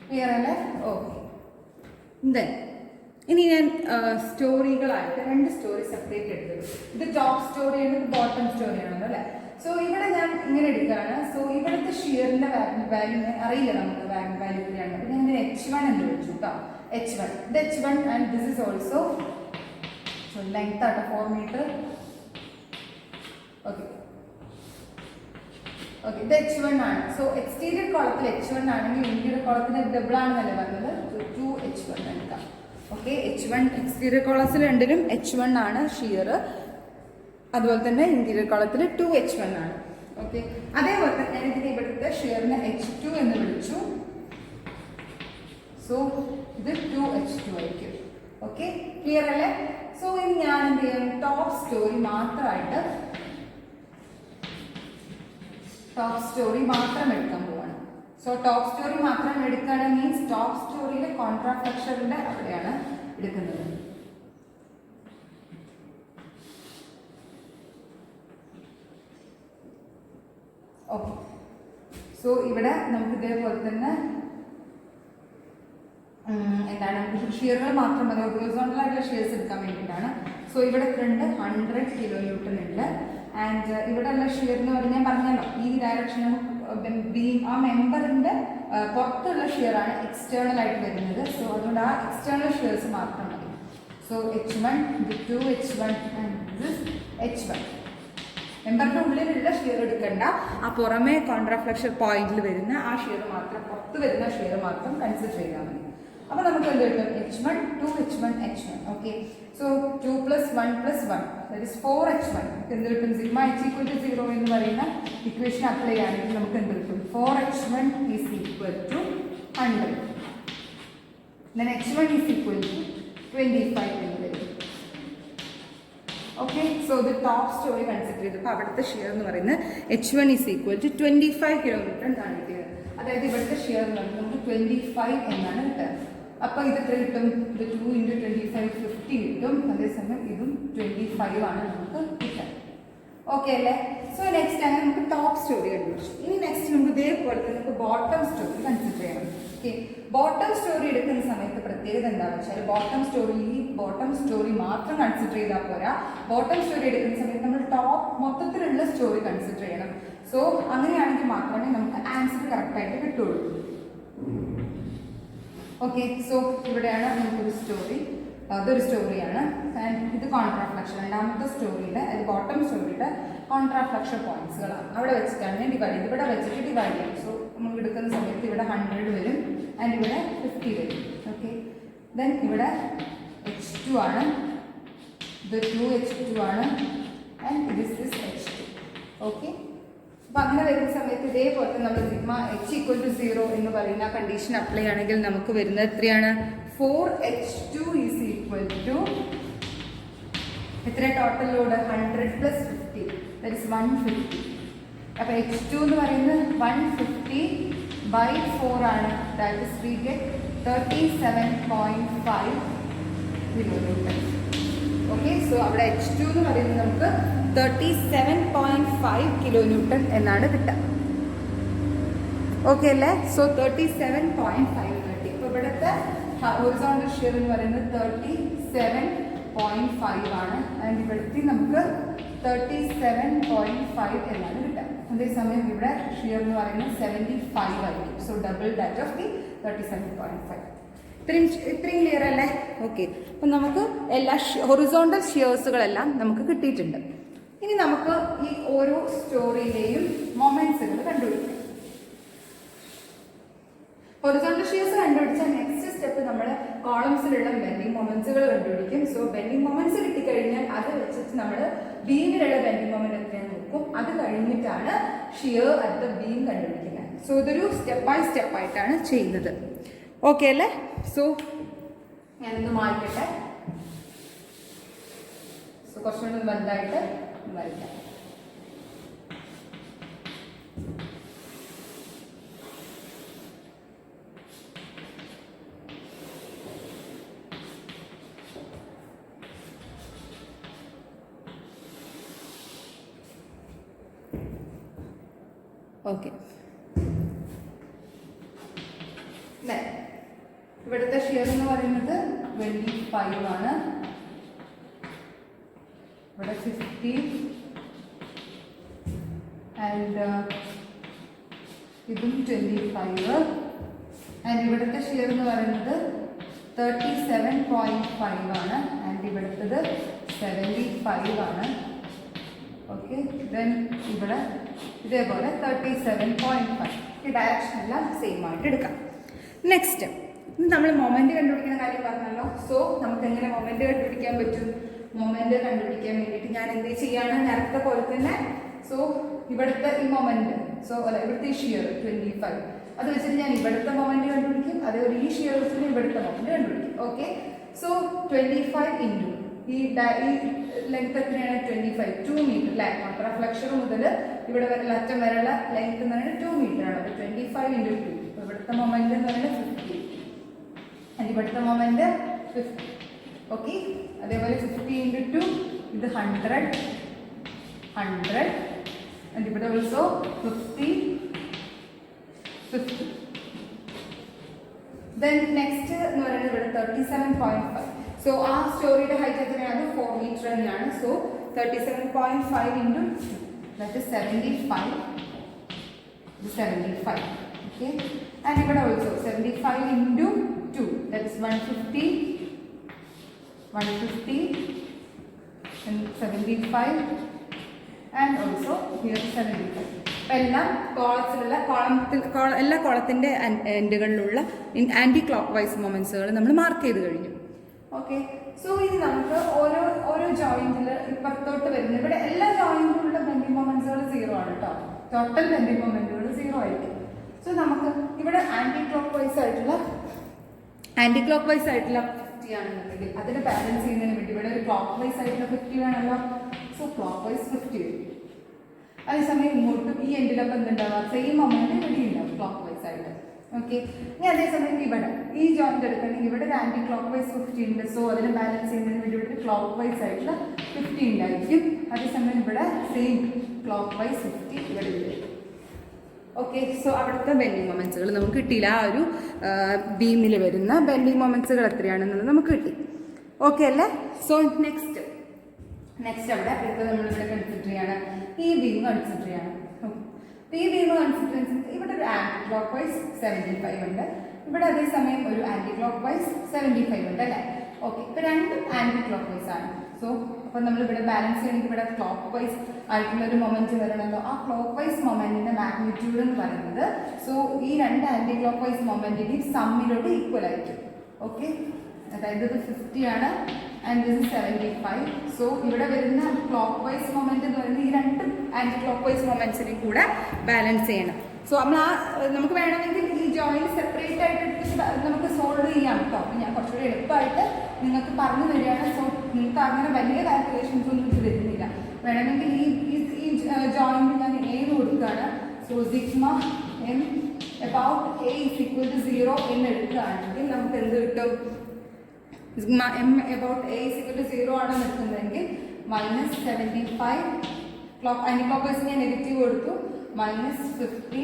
ക്ലിയർ അല്ലേ? ഓക്കെ. ഇനി ഞാൻ സ്റ്റോറികളായിട്ട് 2 സ്റ്റോറി സെപ്പറേറ്റ് എടുത്തത്. ഇത് ടോപ്പ് സ്റ്റോറിയാണ്, ഇത് ബോട്ടം സ്റ്റോറിയാണല്ലോ അല്ലേ? സോ ഇവിടെ ഞാൻ ഇങ്ങനെ എടുക്കുകയാണ്. സോ ഇവിടുത്തെ ഷിയറിന്റെ വാല്യൂ അറിയില്ല നമുക്ക്, വാല്യൂ എത്രയാണ്. അപ്പോൾ ഞാൻ ഇതിന് H1 എന്ന് വിളിച്ചു കേട്ടോ. H1, ഇത് H1 and this is also length ആട്ടോ 4 മീറ്റർ. ഓക്കെ ഓക്കെ, ഇത് H1 ആണ്. സോ എക്സ്റ്റീരിയർ കോളത്തിൽ H1 ആണെങ്കിൽ ഇന്റീരിയർ കോളത്തിന് ഡബിൾ ആണെന്നല്ലേ പറഞ്ഞത്, 2H1 എടുക്കാം. ഓക്കെ, H1 എക്സ്റ്റീരിയർ കോളത്തിൽ രണ്ടിലും H1 ആണ് ഷിയർ, അതുപോലെ തന്നെ ഇന്റീരിയർ കോളത്തിൽ 2H1 ആണ്. ഓക്കെ, അതേപോലെ തന്നെ ഇതിന് ഇവിടുത്തെ ഷിയറിന് H2 എന്ന് വിളിച്ചു. സോ ഇത് 2H2 ആയിരിക്കും. ഓക്കെ, ക്ലിയർ അല്ലേ? സോ ഇനി ഞാൻ എന്ത് ചെയ്യാം, ടോപ്പ് സ്റ്റോറി മാത്രമായിട്ട് മാത്രം എടുക്കാൻ പോവാണ്. സോ ടോപ്പ് സ്റ്റോറി മാത്രം എടുക്കുകയാണ് മീൻസ് ടോപ്പ് സ്റ്റോറിയിലെ കോൺട്രാഫ്ലക്ഷറിന്റെ അവിടെയാണ് എടുക്കുന്നത്. ഓക്കെ, സോ ഇവിടെ നമുക്ക് ഇതേപോലെ തന്നെ എന്താണ്, ഷിയറുകൾ മാത്രം മതി, ഹൊറിസോണ്ടൽ ആയിട്ടുള്ള ഷിയേഴ്സ് എടുക്കാൻ വേണ്ടിയിട്ടാണ്. സോ ഇവിടെ ഫ്രണ്ട് 100 kN ഉണ്ട്. ആൻഡ് ഇവിടെ ഉള്ള ഷിയർ എന്ന് പറഞ്ഞാൽ പറഞ്ഞല്ലോ, ഈ ഡയറക്ഷനും ബീം ആ മെമ്പറിന്റെ പുറത്തുള്ള ഷിയർ ആണ് എക്സ്റ്റേണൽ ആയിട്ട് വരുന്നത്. സോ അതുകൊണ്ട് ആ എക്സ്റ്റേണൽ ഷിയേഴ്സ് മാത്രം മതി. So H1, 2H1 and H1. മെമ്പറിന്റെ ഉള്ളിലുള്ള ഷിയർ എടുക്കണ്ട, ആ പുറമേ കോൺട്രാഫ്ലക്ഷൻ പോയിന്റിൽ വരുന്ന ആ ഷിയർ മാത്രം, പുറത്ത് വരുന്ന ഷിയർ മാത്രം കൺസിഡർ ചെയ്താൽ മതി. അപ്പോൾ നമുക്ക് എന്ത് കിട്ടും? H1, 2H1, H1. Okay, so 2 + 1 + 1 that is 4H1. എന്ത് കിട്ടും? സിഗ്മ H = 0 എന്ന് പറയുന്ന ഇക്വേഷൻ അപ്ലൈ ചെയ്യുകയാണെങ്കിൽ നമുക്ക് എന്ത് കിട്ടും? 4H1 = 100. Then H1 = 25 എന്ന് വരും. ഓക്കെ, സോ ഇത് ടോപ്പ് സ്റ്റോറി കൺസിഡർ ചെയ്തപ്പോൾ അവിടുത്തെ ഷിയർ എന്ന് പറയുന്നത് H1 = 25 kN എന്നാണ് കിട്ടിയത്. അതായത് ഇവിടുത്തെ ഷിയർ എന്ന് പറയുന്നത് നമുക്ക് 25 എന്നാണ് കിട്ടുക. അപ്പോൾ ഇത് എത്ര കിട്ടും? ഇത് 2 × 25 50 കിട്ടും. അതേസമയം ഇതും 25 ആണ് നമുക്ക് കിട്ടുക. ഓക്കെ അല്ലേ? സോ നെക്സ്റ്റ് അങ്ങനെ നമുക്ക് ടോപ്പ് സ്റ്റോറി കണ്ടുപിടിച്ചു. ഇനി നെക്സ്റ്റ് നമുക്ക് ഇതേപോലെ തന്നെ നമുക്ക് ബോട്ടം സ്റ്റോറി കൺസിഡർ ചെയ്യണം. ഓക്കെ, ബോട്ടം സ്റ്റോറി എടുക്കുന്ന സമയത്ത് പ്രത്യേകത എന്താണെന്ന് വെച്ചാൽ ബോട്ടം സ്റ്റോറി മാത്രം കൺസിഡർ ചെയ്താൽ പോരാ. ബോട്ടം സ്റ്റോറി എടുക്കുന്ന സമയത്ത് നമ്മൾ ടോപ്പ് മൊത്തത്തിലുള്ള സ്റ്റോറി കൺസിഡർ ചെയ്യണം. സോ അങ്ങനെയാണെങ്കിൽ മാത്രമേ നമുക്ക് ആൻസർ കറക്റ്റായിട്ട് കിട്ടുള്ളൂ. ഓക്കെ, സോ ഇവിടെയാണ് നമുക്കൊരു സ്റ്റോറി, അതൊരു സ്റ്റോറിയാണ്. ആൻഡ് ഇത് കോൺട്രാഫ്ലക്ഷൻ, രണ്ടാമത്തെ സ്റ്റോറിയുടെ ബോട്ടം സ്റ്റോറിയുടെ കോൺട്രാഫ്ലക്ഷൻ പോയിന്റ്സുകളാണ്. അവിടെ വെച്ചിട്ടാണ് ഞാൻ ഡിവൈഡ് ചെയ്ത്, ഇവിടെ വെച്ചിട്ട് ഡിവൈഡ് ചെയ്യും. സോ നമ്മൾ എടുക്കുന്ന സമയത്ത് ഇവിടെ 100 വരും ആൻഡ് ഇവിടെ 50 വരും. ഓക്കെ, ദെൻ ഇവിടെ H2 ആണ്, ഇത് 2H2 ആണ് and this is H2. Okay, അപ്പം അങ്ങനെ വരുന്ന സമയത്ത് ഇതേപോലെ നമ്മൾ സിഗ്മ H = 0 എന്ന് പറയുന്ന കണ്ടീഷൻ അപ്ലൈ ആണെങ്കിൽ നമുക്ക് വരുന്നത് എത്രയാണ്? 4H2 = എത്ര ടോട്ടൽ ലോഡ്? 100 + 50 that is 150. അപ്പോൾ H2 എന്ന് പറയുന്നത് 150/4 ആണ്. That is we get 37.5 kN. Okay, so അവിടെ H2 എന്ന് പറയുന്നത് നമുക്ക് 37.5 kN എന്നാണ് കിട്ടുക. ഓക്കെ അല്ലേ? സോ 37.5 കിട്ടി. ഇപ്പോൾ ഇവിടുത്തെ ഹൊറിസോണ്ടൽ ഷിയർ എന്ന് പറയുന്നത് 37.5 ആണ്. ആൻഡ് ഇവിടുത്തെ നമുക്ക് 37.5 എന്നാണ് കിട്ടുക. അതേസമയം ഇവിടെ ഷിയർ എന്ന് പറയുന്നത് 75 ആയിരിക്കും. So double that of the 37.5. ഇത്രയും ക്ലിയർ അല്ലേ? ഓക്കെ, അപ്പം നമുക്ക് എല്ലാ ഹൊറിസോണ്ടൽ ഷിയേഴ്സുകളെല്ലാം നമുക്ക് കിട്ടിയിട്ടുണ്ട്. ഇനി നമുക്ക് ഈ ഓരോ സ്റ്റോറിയിലെയും മൊമെന്റ്സുകൾ കണ്ടുപിടിക്കാം. ഹൊറിസോണ്ടൽ ഷിയേഴ്സ് കണ്ടുപിടിച്ചാൽ നെക്സ്റ്റ് സ്റ്റെപ്പ് നമ്മൾ കോളംസിലുള്ള ബെൻഡിങ് മൊമെന്റ്സുകൾ കണ്ടുപിടിക്കും. സോ ബെൻഡിങ് മൊമെന്റ്സ് കിട്ടിക്കഴിഞ്ഞാൽ അത് വെച്ചിട്ട് നമ്മൾ ബീമിലുള്ള ബെൻഡിങ് മൊമെന്റ് എത്രയാണ് നോക്കും. അത് കഴിഞ്ഞിട്ടാണ് ഷിയർ അറ്റ് ദ ബീം കണ്ടുപിടിക്കുന്നത്. സോ ഇതൊരു സ്റ്റെപ്പ് ബൈ സ്റ്റെപ്പ് ആയിട്ടാണ് ചെയ്യുന്നത്. ഓക്കെ അല്ലേ? സോ ഞാനൊന്ന് മാറ്റട്ടെ. സോ കുറച്ചുകൂടി വലുതായിട്ട് വരയ്ക്കാം. ഓക്കെ, ഇവിടുത്തെ ഷിയർ എന്ന് പറയുന്നത് 25 ആണ്. ഇവിടെ 50 ആൻഡ് ഇതും 25. ആൻഡ് ഇവിടുത്തെ ഷിയർ എന്ന് പറയുന്നത് 37.5 ആണ്. ആൻഡ് ഇവിടുത്തത് 75 ആണ്. ഓക്കെ, ദെൻ ഇവിടെ ഇതേപോലെ 37.5. ഈ ഡയറക്ഷൻ എല്ലാം സെയിം ആയിട്ട് എടുക്കാം. നെക്സ്റ്റ് നമ്മൾ മൊമെന്റ് കണ്ടുപിടിക്കുന്ന കാര്യം പറഞ്ഞല്ലോ. സോ നമുക്ക് എങ്ങനെ മൊമെന്റ് കണ്ടുപിടിക്കാൻ പറ്റും? മൊമെന്റ് കണ്ടുപിടിക്കാൻ വേണ്ടിയിട്ട് ഞാൻ എന്ത് ചെയ്യാണ്? നേരത്തെ പോലെ തന്നെ സോ ഇവിടുത്തെ ഈ മൊമെന്റ്, സോ അല്ല ഇവിടുത്തെ ഈ ഷിയർ 25, അത് വെച്ചിട്ട് ഞാൻ ഇവിടുത്തെ മൊമെന്റ് കണ്ടുപിടിക്കും. അതേപോലെ ഈ ഷിയർ വെച്ചിട്ട് ഇവിടുത്തെ മൊമെന്റ് കണ്ടുപിടിക്കും. ഓക്കെ, സോ 25 ഇൻറ്റു ഈ ലെങ്ത് എത്രയാണ്? 25, 2 മീറ്റർ അല്ലേ? കോൺട്രാ ഫ്ലക്ഷൻ മുതൽ ഇവിടെ വരെ അറ്റം വരെയുള്ള ലെങ്ത് എന്ന് പറയുന്നത് 2 മീറ്റർ ആണ്. അപ്പോൾ 25 ഇൻറ്റു 2, ഇവിടുത്തെ മൊമെന്റ് എന്ന് പറയുന്നത് 50, ഇവിടുത്തെ മൊമെന്റ് 50. ഓക്കെ, അതേപോലെ 50 ഇൻറ്റു 2 ഇത് 100 ആൻഡ് ഇവിടെ ഓൾസോ 50. ദെൻ നെക്സ്റ്റ് എന്ന് പറയുന്നത് ഇവിടെ 37.5. സോ ആ സ്റ്റോറിയുടെ ഹൈറ്റ് എത്രയാണ്? 4 മീറ്റർ തന്നെയാണ്. So 37.5 into 2 that is 75. Okay, and ഇവിടെ also 75 into 2 that is 150 and 75 and also here 75. എല്ലാം കോളത്തിലുള്ള എല്ലാ കോളത്തിൻ്റെ എൻഡുകളിലുള്ള ആൻറ്റി ക്ലോക്ക് വൈസ് മൊമെന്റ്സുകൾ നമ്മൾ മാർക്ക് ചെയ്ത് കഴിഞ്ഞു. ഓക്കെ, സോ ഇനി നമുക്ക് ഓരോ ജോയിന്റിൽ ഇപ്പുറത്തോട്ട് വരുന്നത് ഇവിടെ എല്ലാ ജോയിന്റിലുള്ള ബെൻഡിങ് മൊമെന്റ്സുകൾ 0 ആണ് കേട്ടോ. ടോട്ടൽ ബെൻഡിങ് മൊമെന്റുകൾ 0 ആയിരിക്കും. സോ നമുക്ക് ഇവിടെ ആൻറ്റി ക്ലോക്ക് വൈസ് ആയിട്ടുള്ള 50 ആണെന്നുണ്ടെങ്കിൽ അതിനെ ബാലൻസ് ചെയ്യുന്നതിന് വേണ്ടി ഇവിടെ ഒരു ക്ലോക്ക് വൈസ് ആയിട്ടുള്ള 50 വേണമല്ലോ. സോ ക്ലോക്ക് വൈസ് 50 വരും. അതേസമയം ഇങ്ങോട്ടും ഈ എൻഡിലൊപ്പം എന്തുണ്ടാവുക? സെയിം മൊമെന്റ് ഇവിടെ ഉണ്ടാവും ക്ലോക്ക് വൈസ് ആയിട്ട്. ഓക്കെ, ഇനി അതേസമയം ഇവിടെ ഈ ജോയിന്റ് എടുക്കണമെങ്കിൽ ഇവിടെ ഒരു ആൻറ്റി ക്ലോക്ക് വൈസ് 50 ഉണ്ട്. സോ അതിനെ ബാലൻസ് ചെയ്യുന്നതിന് വേണ്ടി ഇവിടെ ക്ലോക്ക് വൈസ് ആയിട്ടുള്ള 50 ഉണ്ടായിരിക്കും. അതേസമയം ഇവിടെ സെയിം ക്ലോക്ക് വൈസ് 50 ഇവിടെ വരും. ഓക്കെ, സോ അവിടുത്തെ ബെൻഡിങ് മൊമെന്റ്സുകൾ നമുക്ക് കിട്ടിയില്ല. ആ ഒരു ബീമിൽ വരുന്ന ബെൻഡിങ് മൊമെന്റ്സുകൾ എത്രയാണെന്നുള്ളത് നമുക്ക് കിട്ടി. ഓക്കെ അല്ലേ? സോ നെക്സ്റ്റ് അവിടെ അടുത്തത് നമ്മളിവിടെ കൺസിഡർ ചെയ്യാണ് ഈ ബീം കൺസിഡർ ചെയ്യാണ്. ഈ ബീം കൺസിഡർ ഇവിടെ ഒരു ആൻറ്റി ക്ലോക്ക് വൈസ് 75 ഉണ്ട്. ഇവിടെ അതേസമയം ഒരു ആൻറ്റി ക്ലോക്ക് വൈസ് 75 ഉണ്ട് അല്ലേ? ഓക്കെ, ഇപ്പൊ രണ്ടും ആൻറ്റി ക്ലോക്ക് വൈസ് ആണ്. സോ അപ്പോൾ നമ്മളിവിടെ ബാലൻസ് ചെയ്യണമെങ്കിൽ ഇവിടെ ക്ലോക്ക് വൈസ് ആയിട്ടുള്ള ഒരു മൊമെന്റ് വരണമല്ലോ. ആ ക്ലോക്ക് വൈസ് മൊമെന്റിന്റെ മാഗ്നിറ്റ്യൂഡ് എന്ന് പറയുന്നത് സോ ഈ രണ്ട് ആൻറ്റി ക്ലോക്ക് വൈസ് മൊമെന്റിന്റെയും സമ്മിലോട്ട് ഈക്വൽ ആയിരിക്കും. ഓക്കെ, അതായത് ഇത് 50 ആണ് ആൻഡ് ദിസ് 75. സോ ഇവിടെ വരുന്ന ക്ലോക്ക് വൈസ് മൊമെന്റ് എന്ന് പറയുന്നത് ഈ രണ്ട് ആൻറ്റി ക്ലോക്ക് വൈസ് മൊമെന്റ്സിനെയും കൂടെ ബാലൻസ് ചെയ്യണം. സോ നമുക്ക് വേണമെങ്കിൽ ഈ ജോയിന്റ് സെപ്പറേറ്റ് ആയിട്ട് എടുത്തിട്ട് നമുക്ക് സോൾവ് ചെയ്യാം കേട്ടോ. അപ്പോൾ ഞാൻ കുറച്ചുകൂടി എളുപ്പമായിട്ട് നിങ്ങൾക്ക് പറഞ്ഞു തരികയാണ്. സോ നിങ്ങൾക്ക് അങ്ങനെ വലിയ കാൽക്കുലേഷൻസ് ഒന്നും ഇത് വരുന്നില്ല. വേണമെങ്കിൽ ഈ ജോയിന്റ് ഞാൻ ഏത് കൊടുക്കുകയാണ്. So sigma M about A is equal to 0 എന്ന് എടുക്കുകയാണെങ്കിൽ നമുക്ക് എന്ത് കിട്ടും? Sigma M about A is equal to 0 ആണ് എടുക്കുന്നതെങ്കിൽ -75 ആൻറ്റി ക്ലോക്ക് വൈസ് ഞാൻ നെഗറ്റീവ് കൊടുത്തു -50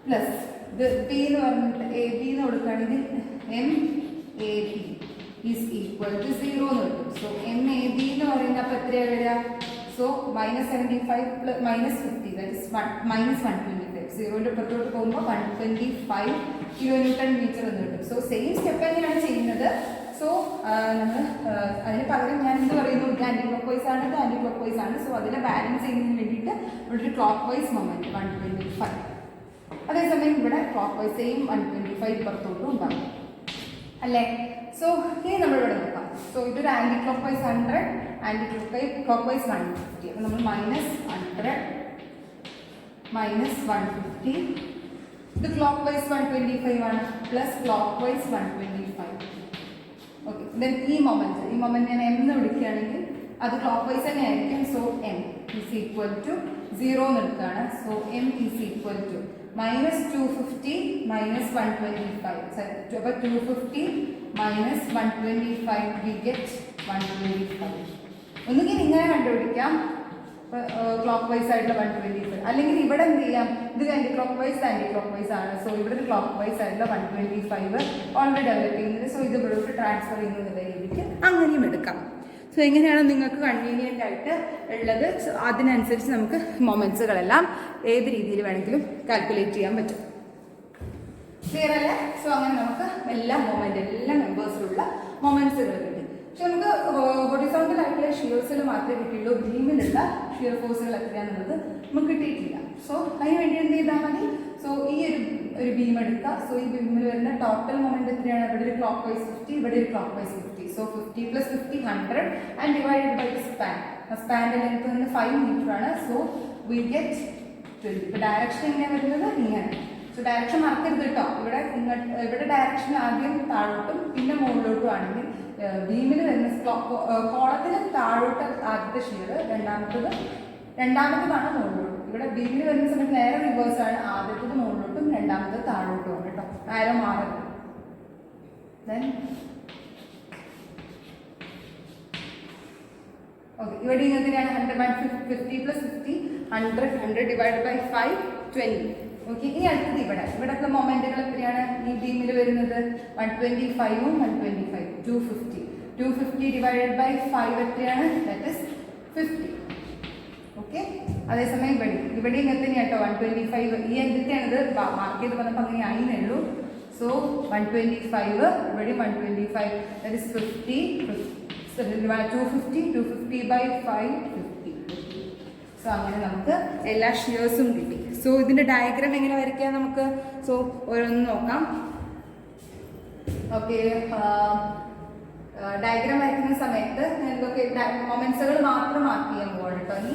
പ്ലസ് ഇത് പി എന്ന് പറഞ്ഞിട്ട് എ ബി എന്ന് കൊടുക്കുകയാണെങ്കിൽ M A B is equal to 0 എന്ന് കിട്ടും. സോ എം എ ബി എന്ന് പറയുന്നത് അപ്പോൾ എത്രയാണ് വരിക? So -75 -50 that is -125. 0ന്റെ പുറത്തോട്ട് പോകുമ്പോൾ 125 kN/m എന്ന് കിട്ടും. സോ സെയിം സ്റ്റെപ്പ് തന്നെയാണ് ചെയ്യുന്നത്. സോ നമ്മൾ അതിന് പകരം ഞാൻ എന്ത് പറയുന്നു, ഇത് ആൻറ്റി ക്ലോക്ക് വൈസ് ആണ്, ഇത് ആൻറ്റി ക്ലോക്ക് വൈസ് ആണ്. സോ അതിനെ ബാലൻസ് ചെയ്യുന്നതിന് വേണ്ടിയിട്ട് ഇവിടെ ഒരു ക്ലോക്ക് വൈസ് മൊമെൻറ്റ് 125. അതേസമയം ഇവിടെ ക്ലോക്ക് വൈസ് സെയിം 125 ഇപ്പുറത്തോട്ടും ഉണ്ടാകും അല്ലേ. സോ ഇനി നമ്മളിവിടെ നോക്കാം. സോ ഇതൊരു anticlockwise 100, anticlockwise 150. അപ്പോൾ നമ്മൾ -100 -150, ഇത് ക്ലോക്ക് വൈസ് 125 ആണ്, plus clockwise 125. Okay, then ഈ മൊമെന്റ് ഞാൻ എം എന്ന് വിളിക്കുകയാണെങ്കിൽ അത് ക്ലോക്ക് വൈസ് തന്നെ ആയിരിക്കും. So M is equal to 0 എന്ന് എടുക്കുകയാണ്. So M is equal to -250 -125. അപ്പോൾ 250 -125 വി ഗെറ്റ് 125. ഒന്നുകിൽ ഇങ്ങനെ കണ്ടുപിടിക്കാം, ക്ലോക്ക് വൈസ് ആയിട്ടുള്ള 125, അല്ലെങ്കിൽ ഇവിടെ എന്ത് ചെയ്യാം, ഇത് ആൻറ്റി ക്ലോക്ക് വൈസ് ആണ്. സോ ഇവിടെ ഒരു ക്ലോക്ക് വൈസ് ആയിട്ടുള്ള 125 ഓൾറെഡി ഡെവലപ്പ് ചെയ്യുന്നത്. സോ ഇത് ഇവിടെ ട്രാൻസ്ഫർ ചെയ്യുന്ന രീതിക്ക് അങ്ങനെയും എടുക്കാം. സോ എങ്ങനെയാണ് നിങ്ങൾക്ക് കൺവീനിയൻ്റ് ആയിട്ട് ഉള്ളത്, അതിനനുസരിച്ച് നമുക്ക് മൊമെൻറ്റ്സുകളെല്ലാം ഏത് രീതിയിൽ വേണമെങ്കിലും കാൽക്കുലേറ്റ് ചെയ്യാൻ പറ്റും. ക്ലിയർ അല്ലേ? സോ അങ്ങനെ നമുക്ക് എല്ലാ മെമ്പേഴ്സിലുള്ള മൊമെൻറ്റ്സുകൾ കിട്ടി. പക്ഷെ നമുക്ക് ഹൊറിസോണ്ടൽ ആയിട്ടുള്ള ഷിയേഴ്സിൽ മാത്രമേ കിട്ടിയുള്ളൂ, ബീമിലുള്ള ഷിയർ ഫോഴ്സുകൾ എത്രയാണെന്നുള്ളത് നമുക്ക് കിട്ടിയിട്ടില്ല. സോ അതിന് വേണ്ടി എന്ത് ചെയ്താൽ മതി, സോ ഈ ഒരു ബീം എടുക്കുക. സോ ഈ ബീമിൽ വരുന്ന ടോട്ടൽ മൊമെന്റ് എത്രയാണ്, ഇവിടെ ഒരു ക്ലോക്ക് വൈസ് 50, ഇവിടെ ഒരു clockwise 50. So 50 + 50 100 and divided by the span. സ്പാനിന്റെ ലെങ്ത് വന്ന് 5 മീറ്റർ ആണ്. So we get 20. ഇപ്പോൾ ഡയറക്ഷൻ എങ്ങനെയാണ് വരുന്നത്, ഇങ്ങനെ. സോ ഡയറക്ഷൻ മറക്കരുത് കേട്ടോ. ഇവിടെ ഡയറക്ഷൻ ആദ്യം താഴോട്ടും പിന്നെ മുകളിലോട്ടും ആണെങ്കിൽ ബീമിൽ വരുന്ന കോളത്തിന് താഴോട്ട് ആദ്യത്തെ ഷിയർ, രണ്ടാമത്തതാണ് മുകളിലോട്ടും. ഇവിടെ ബീമിൽ വരുന്ന സമയത്ത് നേരെ റിവേഴ്സ് ആണ്, ആദ്യത്തത് മുകളിലോട്ടും രണ്ടാമത്തത് താഴോട്ടും ആണ് കേട്ടോ. നേരെ മാറരുത്. ദെൻ ഓക്കെ, ഇവിടെ ഇങ്ങനെയാണ് 150 + 50 100 ഡിവൈഡ് ബൈ 5 20. ഓക്കെ, ഇനി അടുത്തത് ഇവിടത്തെ മൊമെന്റുകൾ എത്രയാണ്, ഈ ബീമിൽ വരുന്നത് 125ഉം 125 250 ഡിവൈഡഡ് ബൈ 5 എത്രയാണ്, ദാറ്റ് ഈസ് 50. ഓക്കെ, അതേസമയം ഇവിടെ ഇങ്ങനെ തന്നെയാണ് കേട്ടോ. 125 ഈ എന്തിട്ടാണിത് മാർക്ക് ചെയ്ത് പറഞ്ഞപ്പോൾ അങ്ങനെ ആയിന്നേ ഉള്ളൂ. സോ 125 ഇവിടെ 125 ദാറ്റ് ഈസ് 50 250 ബൈ 5 50. സോ അങ്ങനെ നമുക്ക് എല്ലാ ഷിയേഴ്സും കിട്ടി. സോ ഇതിൻ്റെ ഡയഗ്രാം എങ്ങനെ വരയ്ക്കാം നമുക്ക്, സോ ഓരോന്ന് നോക്കാം. ഓക്കെ, ഡയഗ്രാം വരയ്ക്കുന്ന സമയത്ത് എന്തൊക്കെ മൊമെന്റ്സുകൾ മാത്രം മാർക്ക് ചെയ്യാൻ പോകണം കേട്ടോ. ഇനി